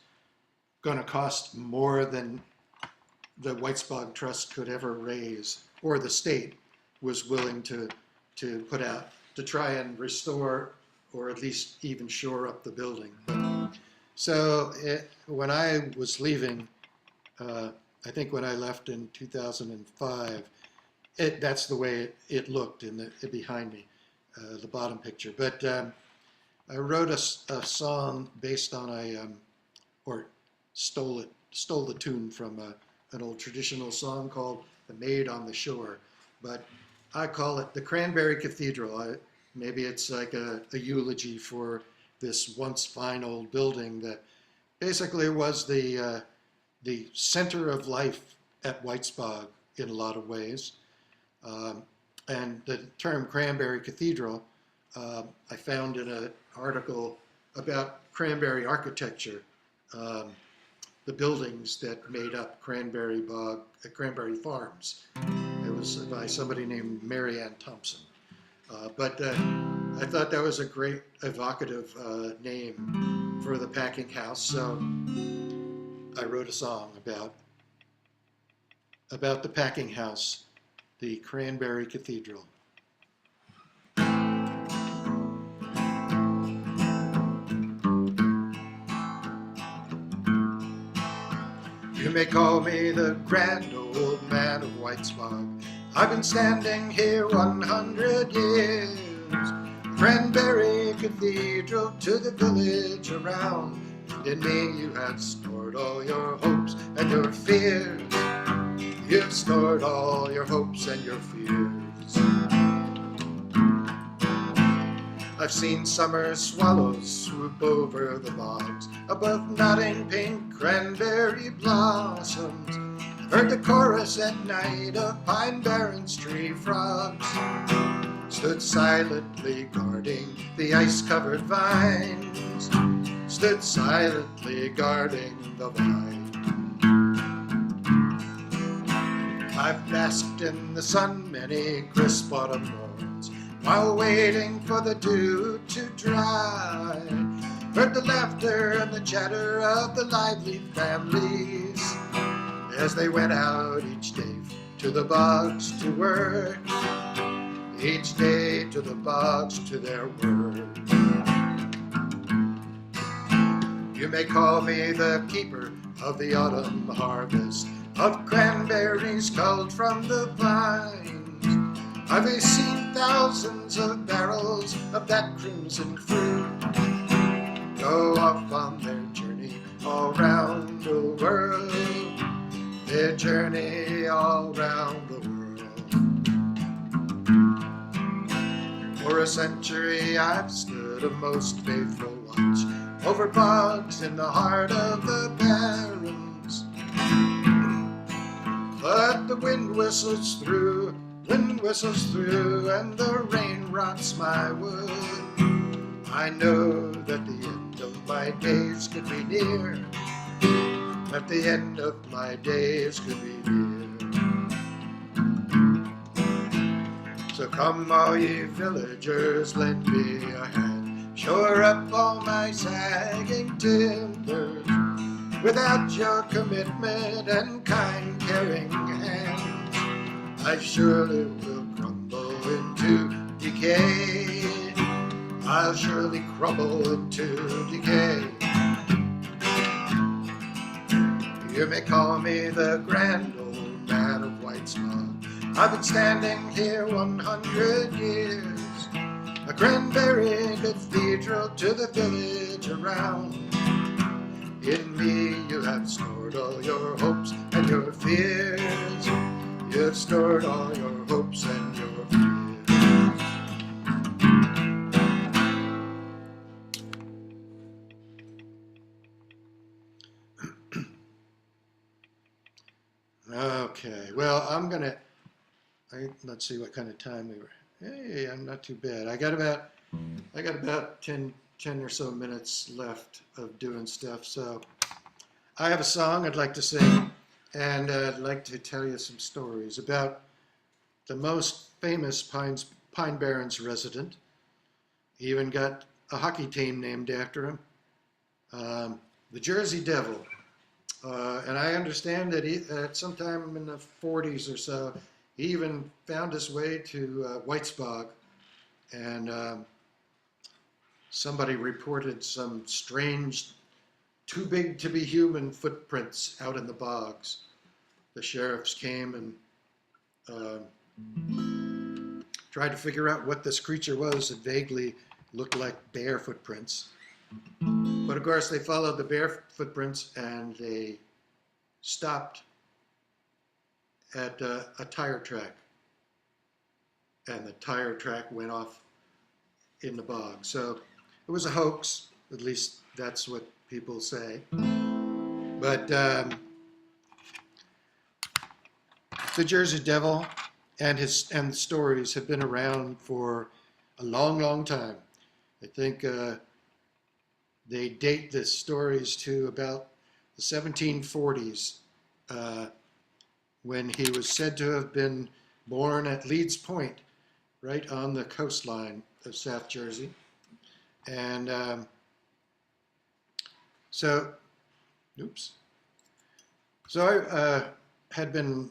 going to cost more than the Whitesbog Trust could ever raise, or the state was willing to put out to try and restore or at least even shore up the building. So when I was leaving, I think when I left in 2005, that's the way it looked behind me, the bottom picture. But I wrote a song based on or stole the tune from an old traditional song called "The Maid on the Shore," but I call it the Cranberry Cathedral. Maybe it's like a eulogy for this once fine old building that basically was the center of life at Whitesbog in a lot of ways. And the term Cranberry Cathedral, I found in an article about Cranberry architecture, the buildings that made up Cranberry Farms. It was by somebody named Mary Ann Thompson. But I thought that was a great evocative name for the packing house, so I wrote a song about the packing house, the Cranberry Cathedral. You may call me the grand old man of Whitesbog. I've been standing here 100 years. Cranberry Cathedral to the village around. In me you have stored all your hopes and your fears. You've stored all your hopes and your fears. I've seen summer swallows swoop over the bogs above nodding pink cranberry blossoms. Heard the chorus at night of Pine Barrens tree frogs. Stood silently guarding the ice-covered vines. Stood silently guarding the vines. I've basked in the sun many crisp autumn morns while waiting for the dew to dry. Heard the laughter and the chatter of the lively families as they went out each day to the bogs to work. Each day to the bogs to their work. You may call me the keeper of the autumn harvest of cranberries culled from the vines. I've seen thousands of barrels of that crimson fruit go off on their journey all round the world. Their journey all round the world. For a century I've stood a most faithful watch over bogs in the heart of the barrens. But the wind whistles through, and the rain rots my wood. I know that the end of my days could be near, that the end of my days could be near. So come all ye villagers, lend me a hand, shore up all my sagging timbers. Without your commitment and kind caring hands, I surely will crumble into decay. I'll surely crumble into decay. You may call me the grand old man of Whitesbog. I've been standing here 100 years. A Cranberry Cathedral to the village around. In me you have stored all your hopes and your fears. You've stored all your hopes and your fears. Okay, well, let's see what kind of time we were. Hey, I'm not too bad. I got about 10 or so minutes left of doing stuff. So I have a song I'd like to sing, and I'd like to tell you some stories about the most famous Pine Barrens resident. He even got a hockey team named after him, the Jersey Devil. And I understand that at sometime in the 40s or so, he even found his way to Whitesbog, and somebody reported some strange, too big to be human footprints out in the bogs. The sheriffs came and tried to figure out what this creature was. It vaguely looked like bear footprints. But of course, they followed the bear footprints and they stopped at a tire track. And the tire track went off in the bog. So it was a hoax, at least that's what people say. But the Jersey Devil and the stories have been around for a long, long time. I think they date the stories to about the 1740s, when he was said to have been born at Leeds Point, right on the coastline of South Jersey. And so, oops. So I had been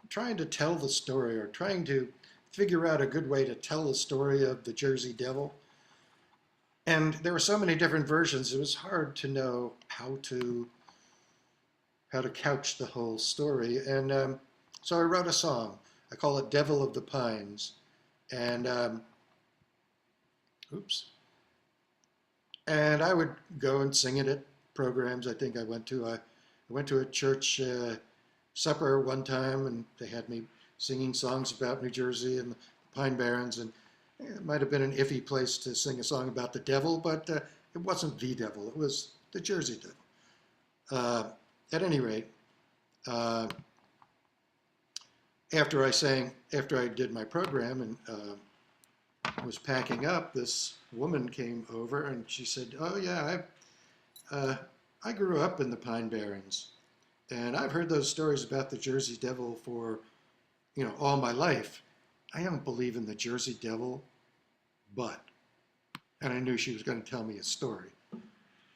trying to tell the story, or trying to figure out a good way to tell the story of the Jersey Devil. And there were so many different versions, it was hard to know how to couch the whole story. And so I wrote a song. I call it Devil of the Pines. And, oops. And I would go and sing it at programs. I think I went to a church supper one time, and they had me singing songs about New Jersey and the Pine Barrens, and it might have been an iffy place to sing a song about the devil, but it wasn't the devil, it was the Jersey Devil. At any rate, after I did my program and was packing up, this woman came over and she said, "Oh yeah, I grew up in the Pine Barrens, and I've heard those stories about the Jersey Devil for, all my life. I don't believe in the Jersey Devil, but," and I knew she was going to tell me a story.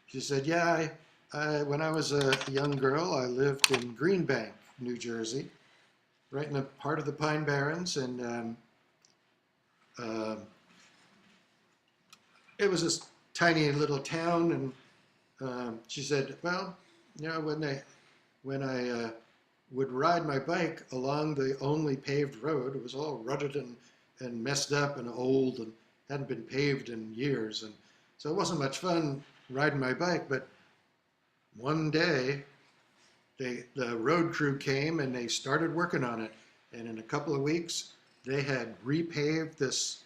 She said, "Yeah, when I was a young girl, I lived in Greenbank, New Jersey, right in the part of the Pine Barrens, and it was this tiny little town, and she said, well, when I would ride my bike along the only paved road, it was all rutted and messed up and old and hadn't been paved in years. And so it wasn't much fun riding my bike, but one day the road crew came and they started working on it. And in a couple of weeks, they had repaved this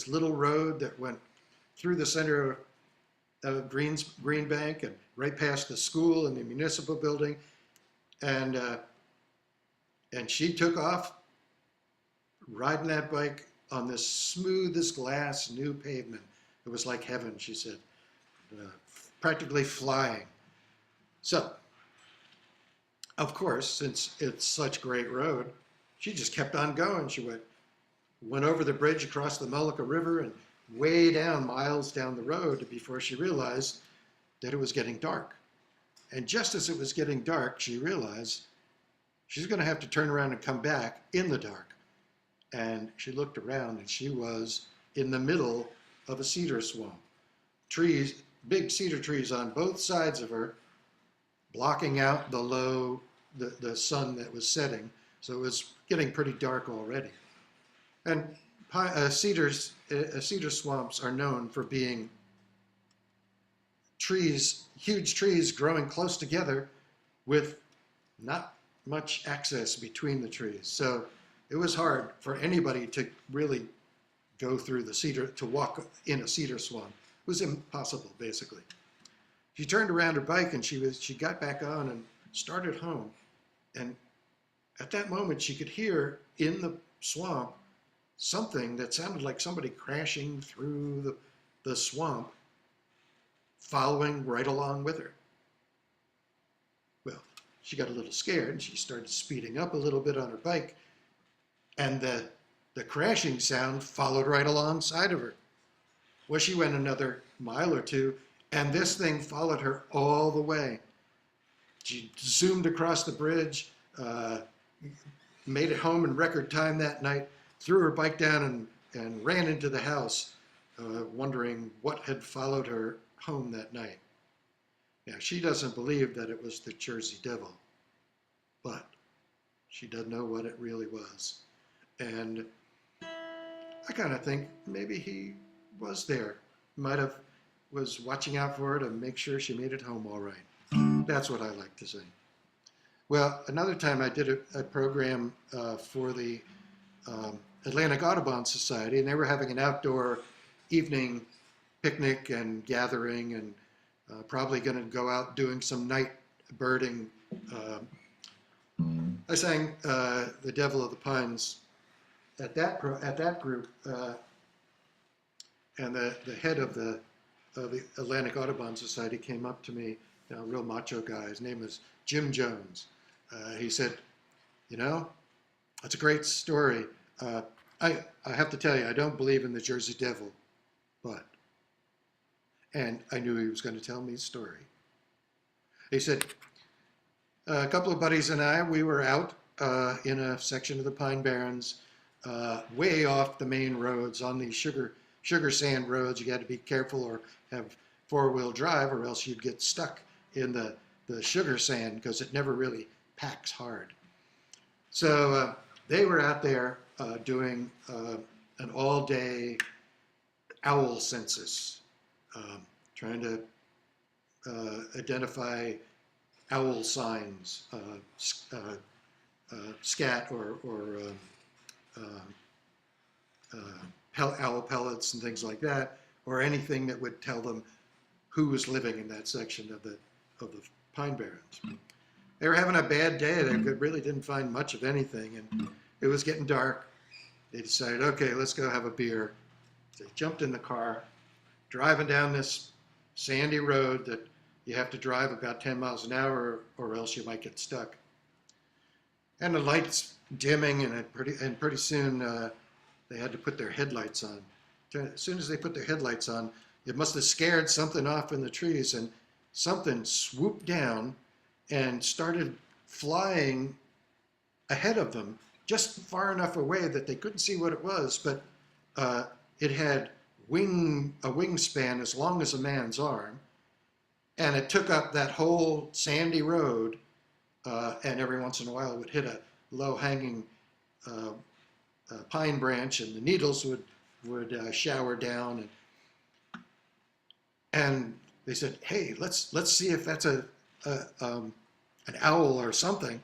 little road that went through the center of Greenbank and right past the school and the municipal building. And she took off riding that bike on this smooth glass new pavement. It was like heaven, she said, practically flying. So, of course, since it's such a great road, she just kept on going. She went over the bridge across the Mullica River and way down, miles down the road, before she realized that it was getting dark. And just as it was getting dark, she realized she's going to have to turn around and come back in the dark. And she looked around, and she was in the middle of a cedar swamp. Trees, big cedar trees on both sides of her, blocking out the sun that was setting. So it was getting pretty dark already. And cedar swamps are known for being huge trees growing close together with not much access between the trees. So it was hard for anybody to really go through to walk in a cedar swamp. It was impossible, basically. She turned around her bike and she got back on and started home. And at that moment, she could hear in the swamp something that sounded like somebody crashing through the swamp, following right along with her. Well, she got a little scared and she started speeding up a little bit on her bike, and the crashing sound followed right alongside of her. Well, she went another mile or two, and this thing followed her all the way. She zoomed across the bridge, made it home in record time that night, threw her bike down and ran into the house, wondering what had followed her home that night. Now, she doesn't believe that it was the Jersey Devil, but she doesn't know what it really was. And I kind of think maybe he was there, was watching out for her to make sure she made it home all right. That's what I like to say. Well, another time I did a program for the Atlantic Audubon Society, and they were having an outdoor evening picnic and gathering, and probably going to go out doing some night birding. I sang The Devil of the Pines at that group, and the head of the Atlantic Audubon Society came up to me, a real macho guy. His name was Jim Jones. He said, "You know, that's a great story. I have to tell you, I don't believe in the Jersey Devil, but," and I knew he was going to tell me a story. He said, "A couple of buddies and I, we were out in a section of the Pine Barrens, way off the main roads on these sugar sand roads. You got to be careful or have four-wheel drive, or else you'd get stuck in the sugar sand because it never really packs hard." So they were out there doing an all-day owl census, trying to identify owl signs, scat or owl pellets and things like that, or anything that would tell them who was living in that section of the Pine Barrens. They were having a bad day. They really didn't find much of anything, and it was getting dark. They decided, okay, let's go have a beer. They jumped in the car, driving down this sandy road that you have to drive about 10 miles an hour or else you might get stuck. And the lights dimming, and pretty soon they had to put their headlights on. As soon as they put their headlights on, it must have scared something off in the trees, and something swooped down and started flying ahead of them, just far enough away that they couldn't see what it was, but it had a wingspan as long as a man's arm, and it took up that whole sandy road, and every once in a while it would hit a low-hanging pine branch, and the needles would shower down, and they said, "Hey, let's see if that's an owl or something."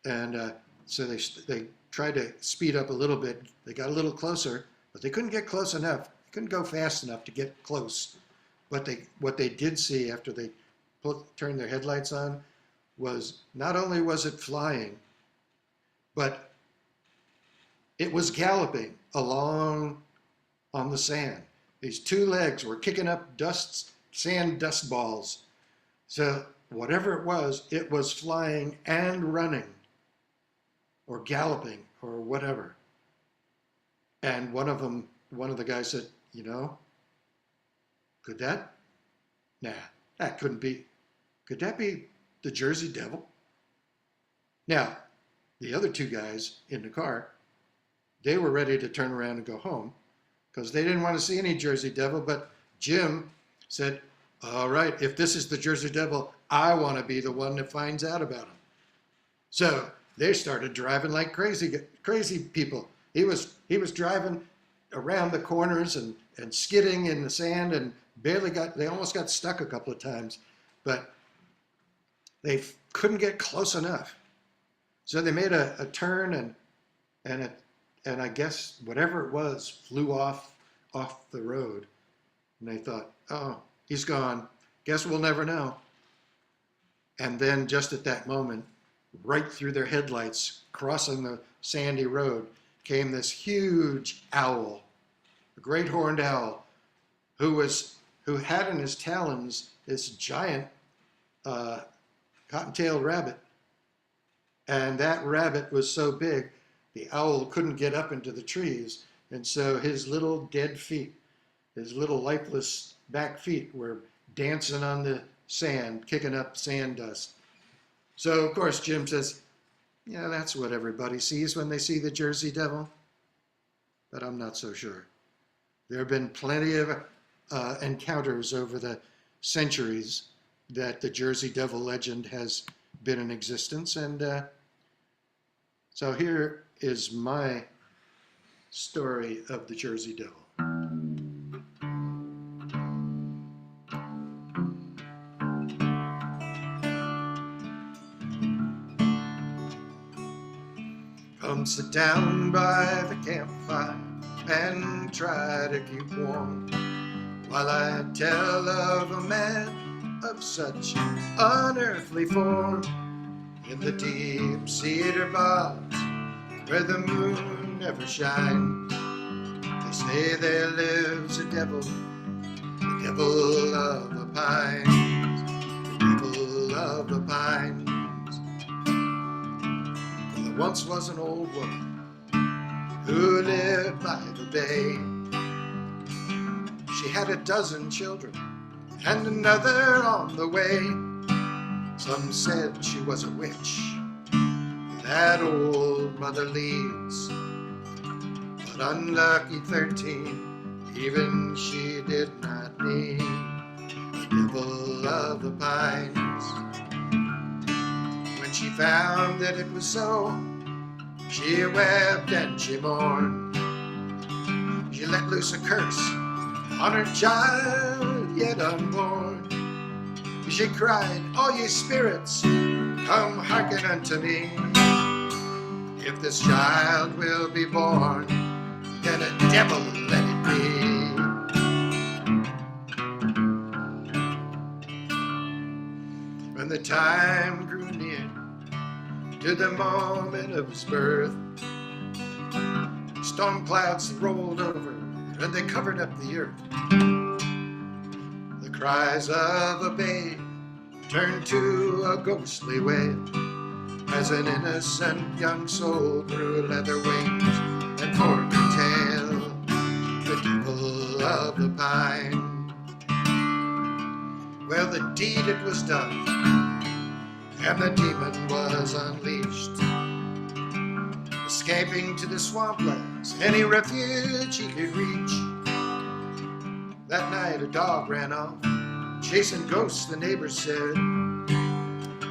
And so they tried to speed up a little bit. They got a little closer, but they couldn't get close enough. They couldn't go fast enough to get close. But what they did see after they turned their headlights on was not only was it flying, but it was galloping along on the sand. These two legs were kicking up sand dust balls. So whatever it was flying and running, or galloping, or whatever. And one of the guys said, "You know, could that couldn't be, could that be the Jersey Devil?" Now, the other two guys in the car, they were ready to turn around and go home because they didn't want to see any Jersey Devil, but Jim said, "All right, if this is the Jersey Devil, I want to be the one that finds out about him." So they started driving like crazy people. He was driving around the corners and skidding in the sand, and they almost got stuck a couple of times, but they couldn't get close enough. So they made a turn, and I guess whatever it was flew off the road, and they thought, "Oh, he's gone. Guess we'll never know." And then just at that moment, right through their headlights, crossing the sandy road, came this huge owl, a great horned owl, who had in his talons this giant cotton-tailed rabbit. And that rabbit was so big, the owl couldn't get up into the trees. And so his little dead feet, his little lifeless back feet, were dancing on the sand, kicking up sand dust. So, of course, Jim says, "Yeah, that's what everybody sees when they see the Jersey Devil." But I'm not so sure. There have been plenty of encounters over the centuries that the Jersey Devil legend has been in existence. And so here is my story of the Jersey Devil. Come sit down by the campfire and try to keep warm while I tell of a man of such unearthly form in the deep cedar bogs where the moon never shines. They say there lives a devil, the devil of the pines, the devil of the pines. Well, there once was an old woman who lived by the bay. She had a dozen children and another on the way. Some said she was a witch, that old mother leads. But unlucky 13, even she did not need the devil of the pines. When she found that it was so, she wept and she mourned. She let loose a curse on her child yet unborn. She cried, "All ye spirits, come hearken unto me. If this child will be born, then a devil let it be." When the time grew near to the moment of his birth, storm clouds rolled over and they covered up the earth. The cries of a babe turned to a ghostly wail as an innocent young soul grew leather wings and forked her tail, the devil of the pine. Well, the deed it was done, and the demon was unleashed, escaping to the swamplands, any refuge he could reach. That night a dog ran off, chasing ghosts, the neighbors said.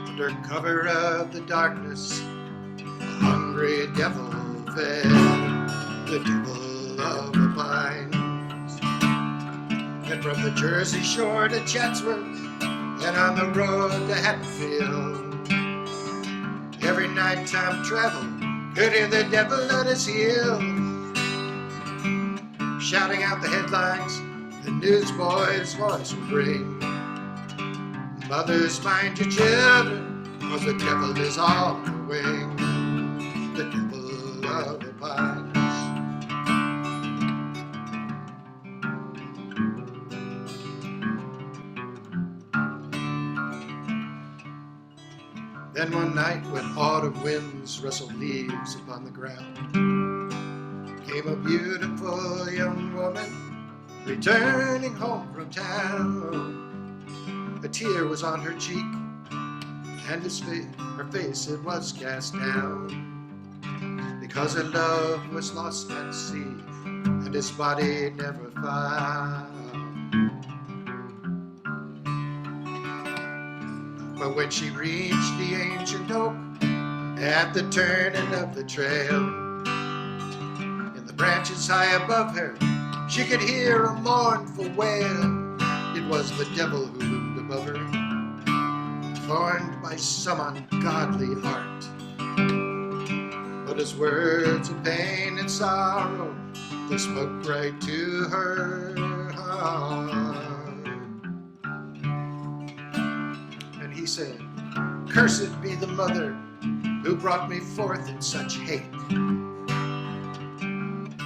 Under cover of the darkness, a hungry devil fed, the devil of the pines. And from the Jersey shore to Chatsworth, and on the road to Hatfield, every nighttime travel could hear the devil at his heel, shouting out the headlines the newsboy's voice would bring. Mothers, mind your children, 'cause the devil is on the wing, the devil of the pines. Then one night when autumn winds rustled leaves upon the ground, came a beautiful young woman returning home from town. A tear was on her cheek, and her face it was cast down, because her love was lost at sea, and his body never found. But when she reached the ancient oak at the turning of the trail, in the branches high above her, she could hear a mournful wail. It was the devil who loomed above her, formed by some ungodly heart. But his words of pain and sorrow, they spoke right to her heart. And he said, "Cursed be the mother who brought me forth in such hate.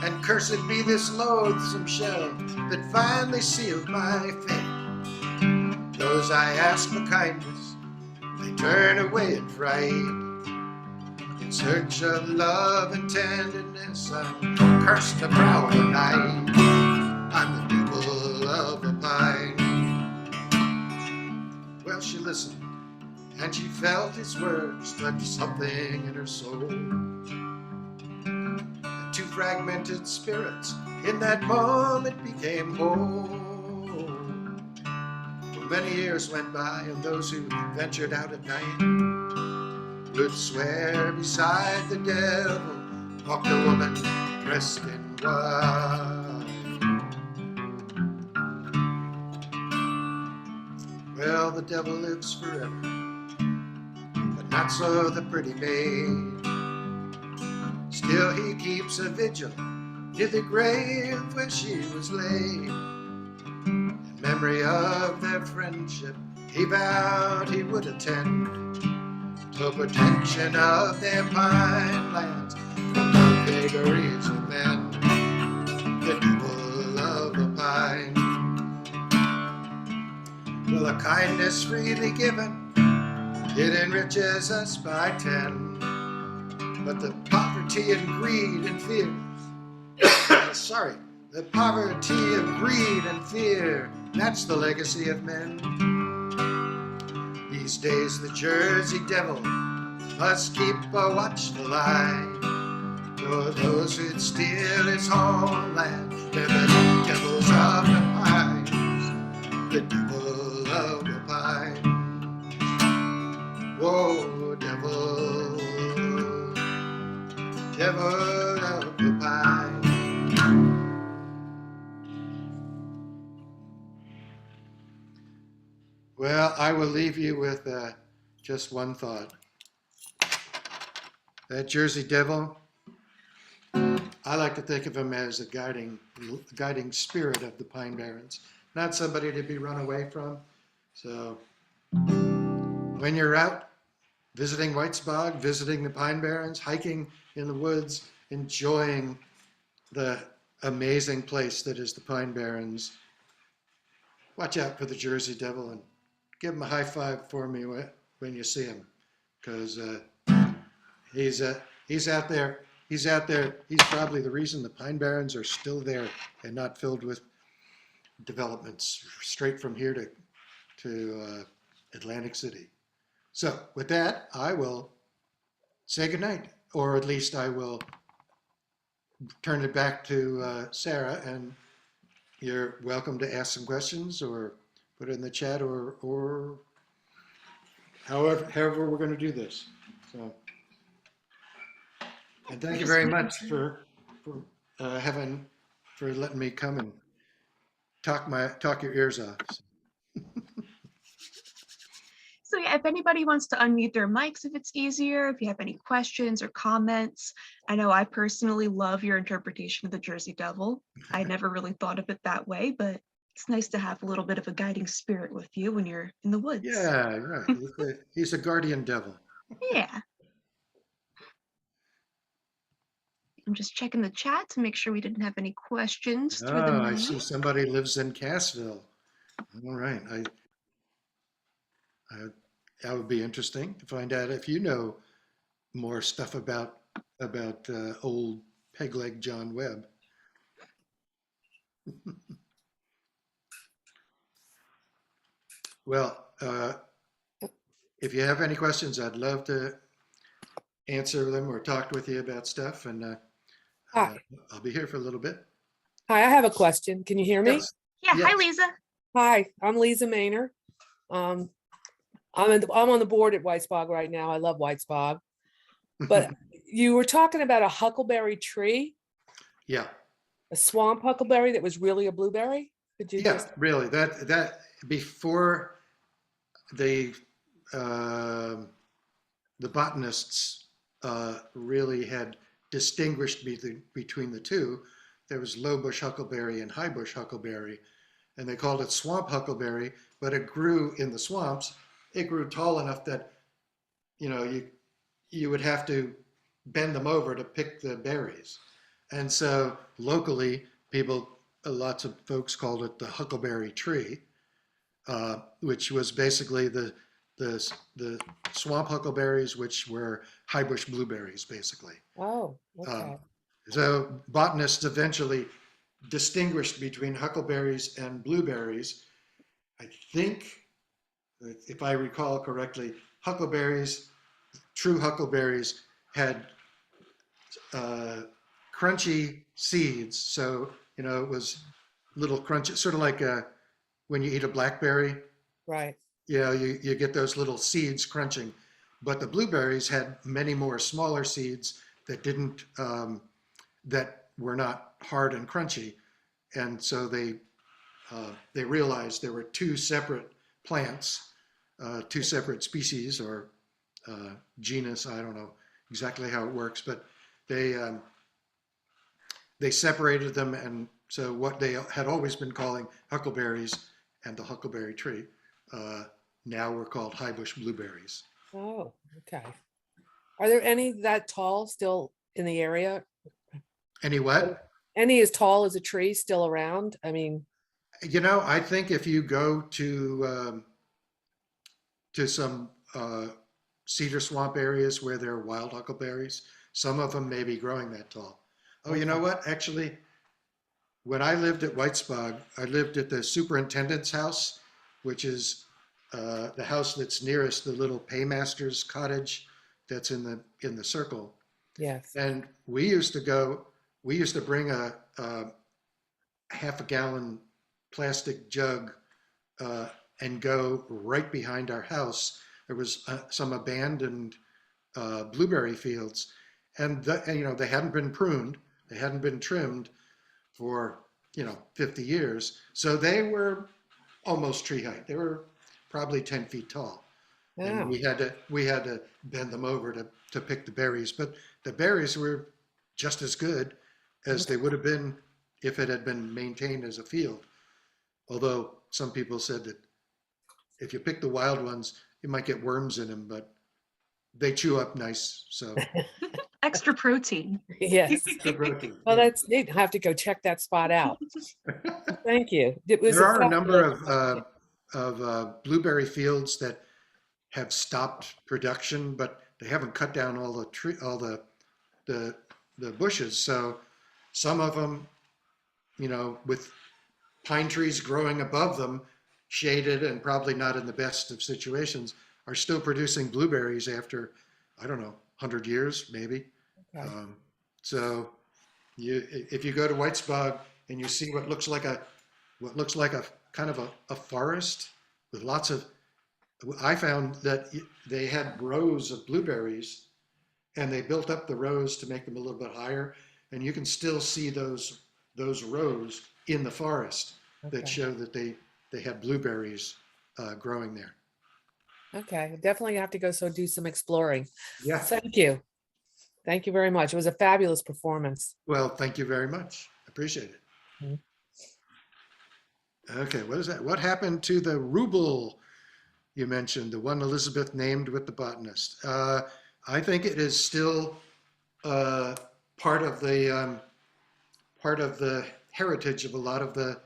And cursed be this loathsome shell that finally sealed my fate. Those I ask for kindness, they turn away in fright. In search of love and tenderness, I'm cursed to prowl the night. I'm the devil of the pine." Well, she listened, and she felt his words touch something in her soul. Two fragmented spirits in that moment became whole. For many years went by, and those who ventured out at night would swear beside the devil walked a woman dressed in white. Well, the devil lives forever, but not so the pretty maid. Still he keeps a vigil near the grave where she was laid. In memory of their friendship, he vowed he would attend to protection of their pine lands from the vagaries of men, the devil of the pine. Well, a kindness freely given, it enriches us by 10. But the poverty and greed and fear, the poverty of greed and fear, that's the legacy of men. These days the Jersey Devil must keep a watchful eye for those who'd steal his homeland. They're the devils of the pines, the devil of the pines. Whoa, devil, devil of the pines. Well, I will leave you with just one thought. That Jersey Devil, I like to think of him as a guiding spirit of the Pine Barrens, not somebody to be run away from. So when you're out visiting Whitesbog, visiting the Pine Barrens, hiking in the woods, enjoying the amazing place that is the Pine Barrens, watch out for the Jersey Devil and give him a high five for me when you see him, because he's out there. He's out there. He's probably the reason the Pine Barrens are still there and not filled with developments straight from here to Atlantic City. So with that, I will say goodnight, or at least I will turn it back to Sarah, and you're welcome to ask some questions or put it in the chat, or however we're going to do this. So, and thank you very much for letting me come and talk your ears off. So yeah, if anybody wants to unmute their mics, if it's easier, if you have any questions or comments. I know I personally love your interpretation of the Jersey Devil. I never really thought of it that way, but it's nice to have a little bit of a guiding spirit with you when you're in the woods. Yeah, right. He's a guardian devil. Yeah. I'm just checking the chat to make sure we didn't have any questions through the Oh, I mail. see somebody lives in Cassville. All right. That would be interesting to find out if you know more stuff about old Pegleg John Webb. Well, if you have any questions, I'd love to answer them or talk with you about stuff, and Hi. I'll be here for a little bit. Hi, I have a question. Can you hear me? Yes. Yeah, Yes. hi Lisa. Hi, I'm Lisa Maynor. I'm on the board at Whitesbog right now. I love Whitesbog. But you were talking about a huckleberry tree, Yeah. a swamp huckleberry that was really a blueberry. Could you Yeah, just? really. That before the botanists really had distinguished between the two. There was low bush huckleberry and high bush huckleberry, and they called it swamp huckleberry, but it grew in the swamps. It grew tall enough that, you would have to bend them over to pick the berries. And so locally, lots of folks called it the huckleberry tree, which was basically the swamp huckleberries, which were high bush blueberries, basically. Oh, okay. So botanists eventually distinguished between huckleberries and blueberries. I think, if I recall correctly, true huckleberries had crunchy seeds. So, it was little crunchy, sort of like when you eat a blackberry, Right. you get those little seeds crunching. But the blueberries had many more smaller seeds that didn't, that were not hard and crunchy. And so they realized there were two separate plants, two separate species or genus. I don't know exactly how it works, but they separated them, and so what they had always been calling huckleberries and the huckleberry tree now were called high bush blueberries. Oh, okay. Are there any that tall still in the area? Any what? Any as tall as a tree still around? I mean, I think if you go to some cedar swamp areas where there are wild huckleberries, some of them may be growing that tall. Oh, you know okay. what? Actually, when I lived at Whitesbog, I lived at the superintendent's house, which is the house that's nearest the little paymaster's cottage that's in the circle. Yes. And we used to bring a half a gallon plastic jug and go right behind our house. There was some abandoned blueberry fields, and they hadn't been pruned, they hadn't been trimmed for 50 years, so they were almost tree height. They were probably 10 feet tall, and Oh, we had to bend them over to pick the berries. But the berries were just as good as they okay. would have been if it had been maintained as a field. Although some people said that if you pick the wild ones, you might get worms in them, but they chew up nice. So Extra protein. Yes. extra protein. Well, Yeah. that's neat. I have to go check that spot out. Thank you. It was There a are a number fabulous. of blueberry fields that have stopped production, but they haven't cut down all the the bushes. So some of them, with pine trees growing above them, shaded and probably not in the best of situations, are still producing blueberries after, I don't know, 100 years maybe. Okay. Um, so if you go to Whitesbog and you see what looks like a kind of a forest with lots of, I found that they had rows of blueberries and they built up the rows to make them a little bit higher, and you can still see those rows in the forest that Okay. show that they had blueberries growing there. Okay. Definitely have to go do some exploring. Yeah. Thank you. Thank you very much. It was a fabulous performance. Well, thank you very much. Appreciate it. Mhm. Okay, what is that? What happened to the ruble you mentioned, the one Elizabeth named with the botanist? I think it is still uh, part of the heritage of a lot of the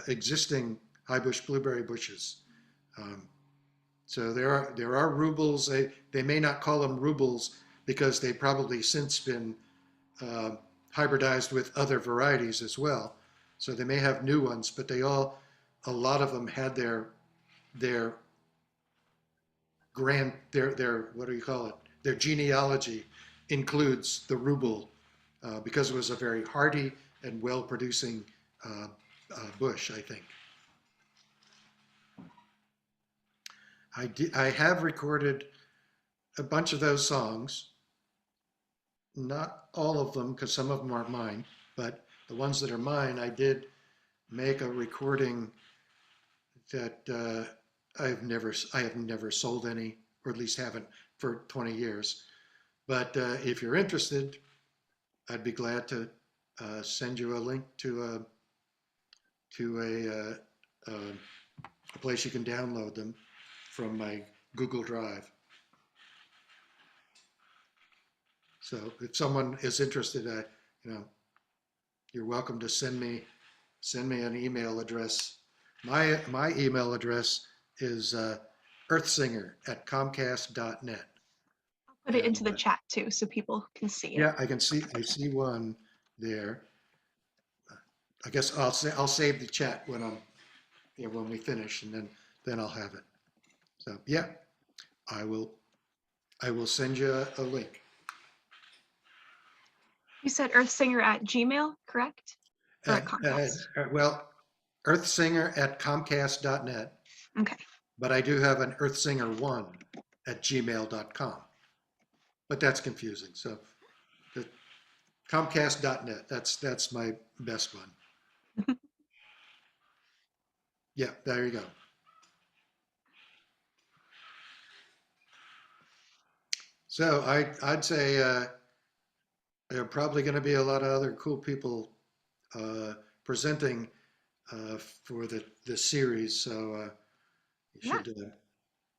existing high bush blueberry bushes. Um, so there are rubles. They may not call them rubles because they've probably since been uh, hybridized with other varieties as well. So they may have new ones, but a lot of them had their their what do you call it? Their genealogy includes the ruble because it was a very hardy and well producing uh, bush, I think. I have recorded a bunch of those songs, not all of them because some of them aren't mine, but the ones that are mine, I did make a recording that I have never sold any, or at least haven't for 20 years. But if you're interested, I'd be glad to send you a link to a place you can download them from my Google Drive. So if someone is interested, you know, you're welcome to send me an email address. My email address is earthsinger@comcast.net. Put it And into the chat too so people can see it. yeah, I see one there. I guess I'll save the chat when we finish, and then I'll have it. So yeah, I will I will send you a link. You said earthsinger at Gmail, correct? Or at At, Comcast? well, earthsinger@comcast.net, Okay. but I do have an earthsinger1@gmail.com. But that's confusing. So the Comcast.net, that's my best one. Yeah, there you go. So I'd say there are probably going to be a lot of other cool people uh, presenting for the series. So you Yeah. should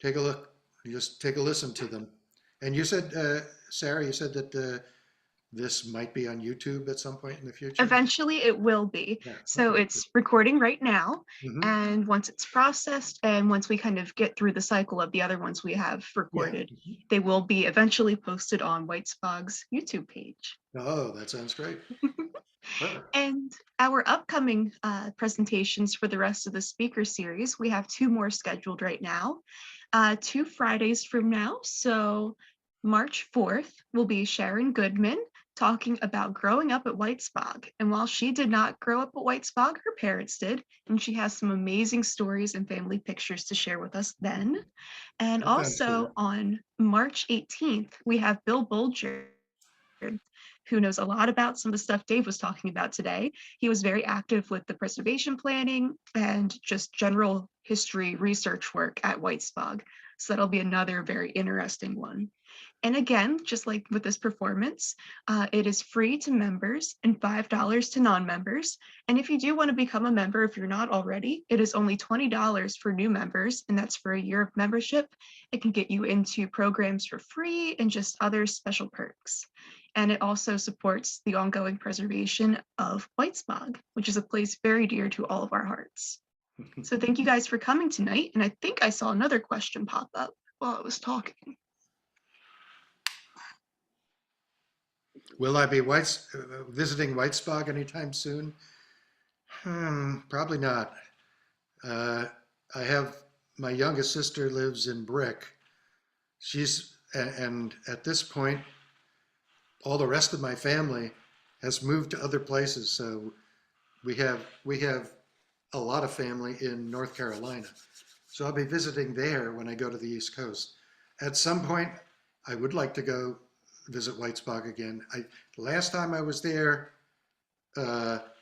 take a look, just take a listen to them. And you said, Sarah, you said that this might be on YouTube at some point in the future? Eventually it will be. Yeah. So Okay. it's recording right now. Mhm. And once it's processed and once we kind of get through the cycle of the other ones we have Yeah. recorded, Mhm. they will be eventually posted on Whitesbog's YouTube page. Oh, that sounds great. Perfect. And our upcoming presentations for the rest of the speaker series, we have 2 more scheduled right now, 2 Fridays from now. So March 4th will be Sharon Goodman talking about growing up at Whitesbog. And while she did not grow up at Whitesbog, her parents did, and she has some amazing stories and family pictures to share with us then. And That sounds also good. on March 18th, we have Bill Bulger, who knows a lot about some of the stuff Dave was talking about today. He was very active with the preservation planning and just general history research work at Whitesbog. So that'll be another very interesting one. And again, just like with this performance, it is free to members and $5 to non-members. And if you do want to become a member, if you're not already, it is only $20 for new members, and that's for a year of membership. It can get you into programs for free and just other special perks. And it also supports the ongoing preservation of Whitesbog, which is a place very dear to all of our hearts. So thank you guys for coming tonight. And I think I saw another question pop up while I was talking. Will I be visiting Whitesbog anytime soon? Probably not. I have my youngest sister lives in Brick. And at this point, all the rest of my family has moved to other places. So we have a lot of family in North Carolina. So I'll be visiting there when I go to the East Coast. At some point, I would like to go visit Whitesbog again. Last time I was there,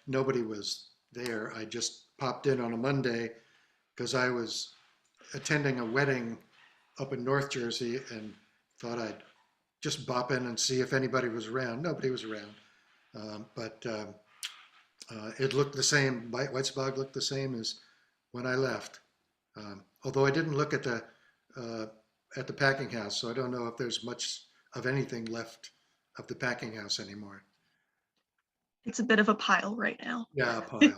nobody was there. I just popped in on a Monday because I was attending a wedding up in North Jersey and thought I'd just bop in and see if anybody was around. Nobody was around, but it looked the same. Whitesbog looked the same as when I left. Although I didn't look at the packing house, so I don't know if there's much of anything left of the packing house anymore. It's a bit of a pile right now. Yeah, a pile.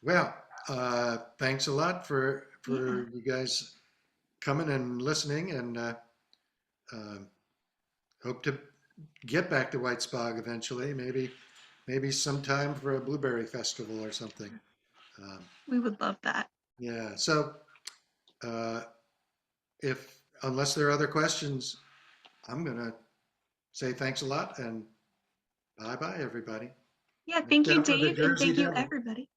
Well, thanks a lot for you guys coming and listening, and hope to get back to Whitesbog eventually. Maybe sometime for a blueberry festival or something. We would love that. Yeah. So, if unless there are other questions, I'm gonna say thanks a lot and bye bye everybody. Yeah, Watch thank you, out for the Dave, and Jersey thank you, Devil. everybody.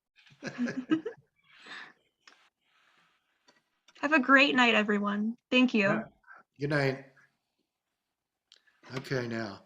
Have a great night, everyone. Thank you. Yeah. Good night. Okay, now.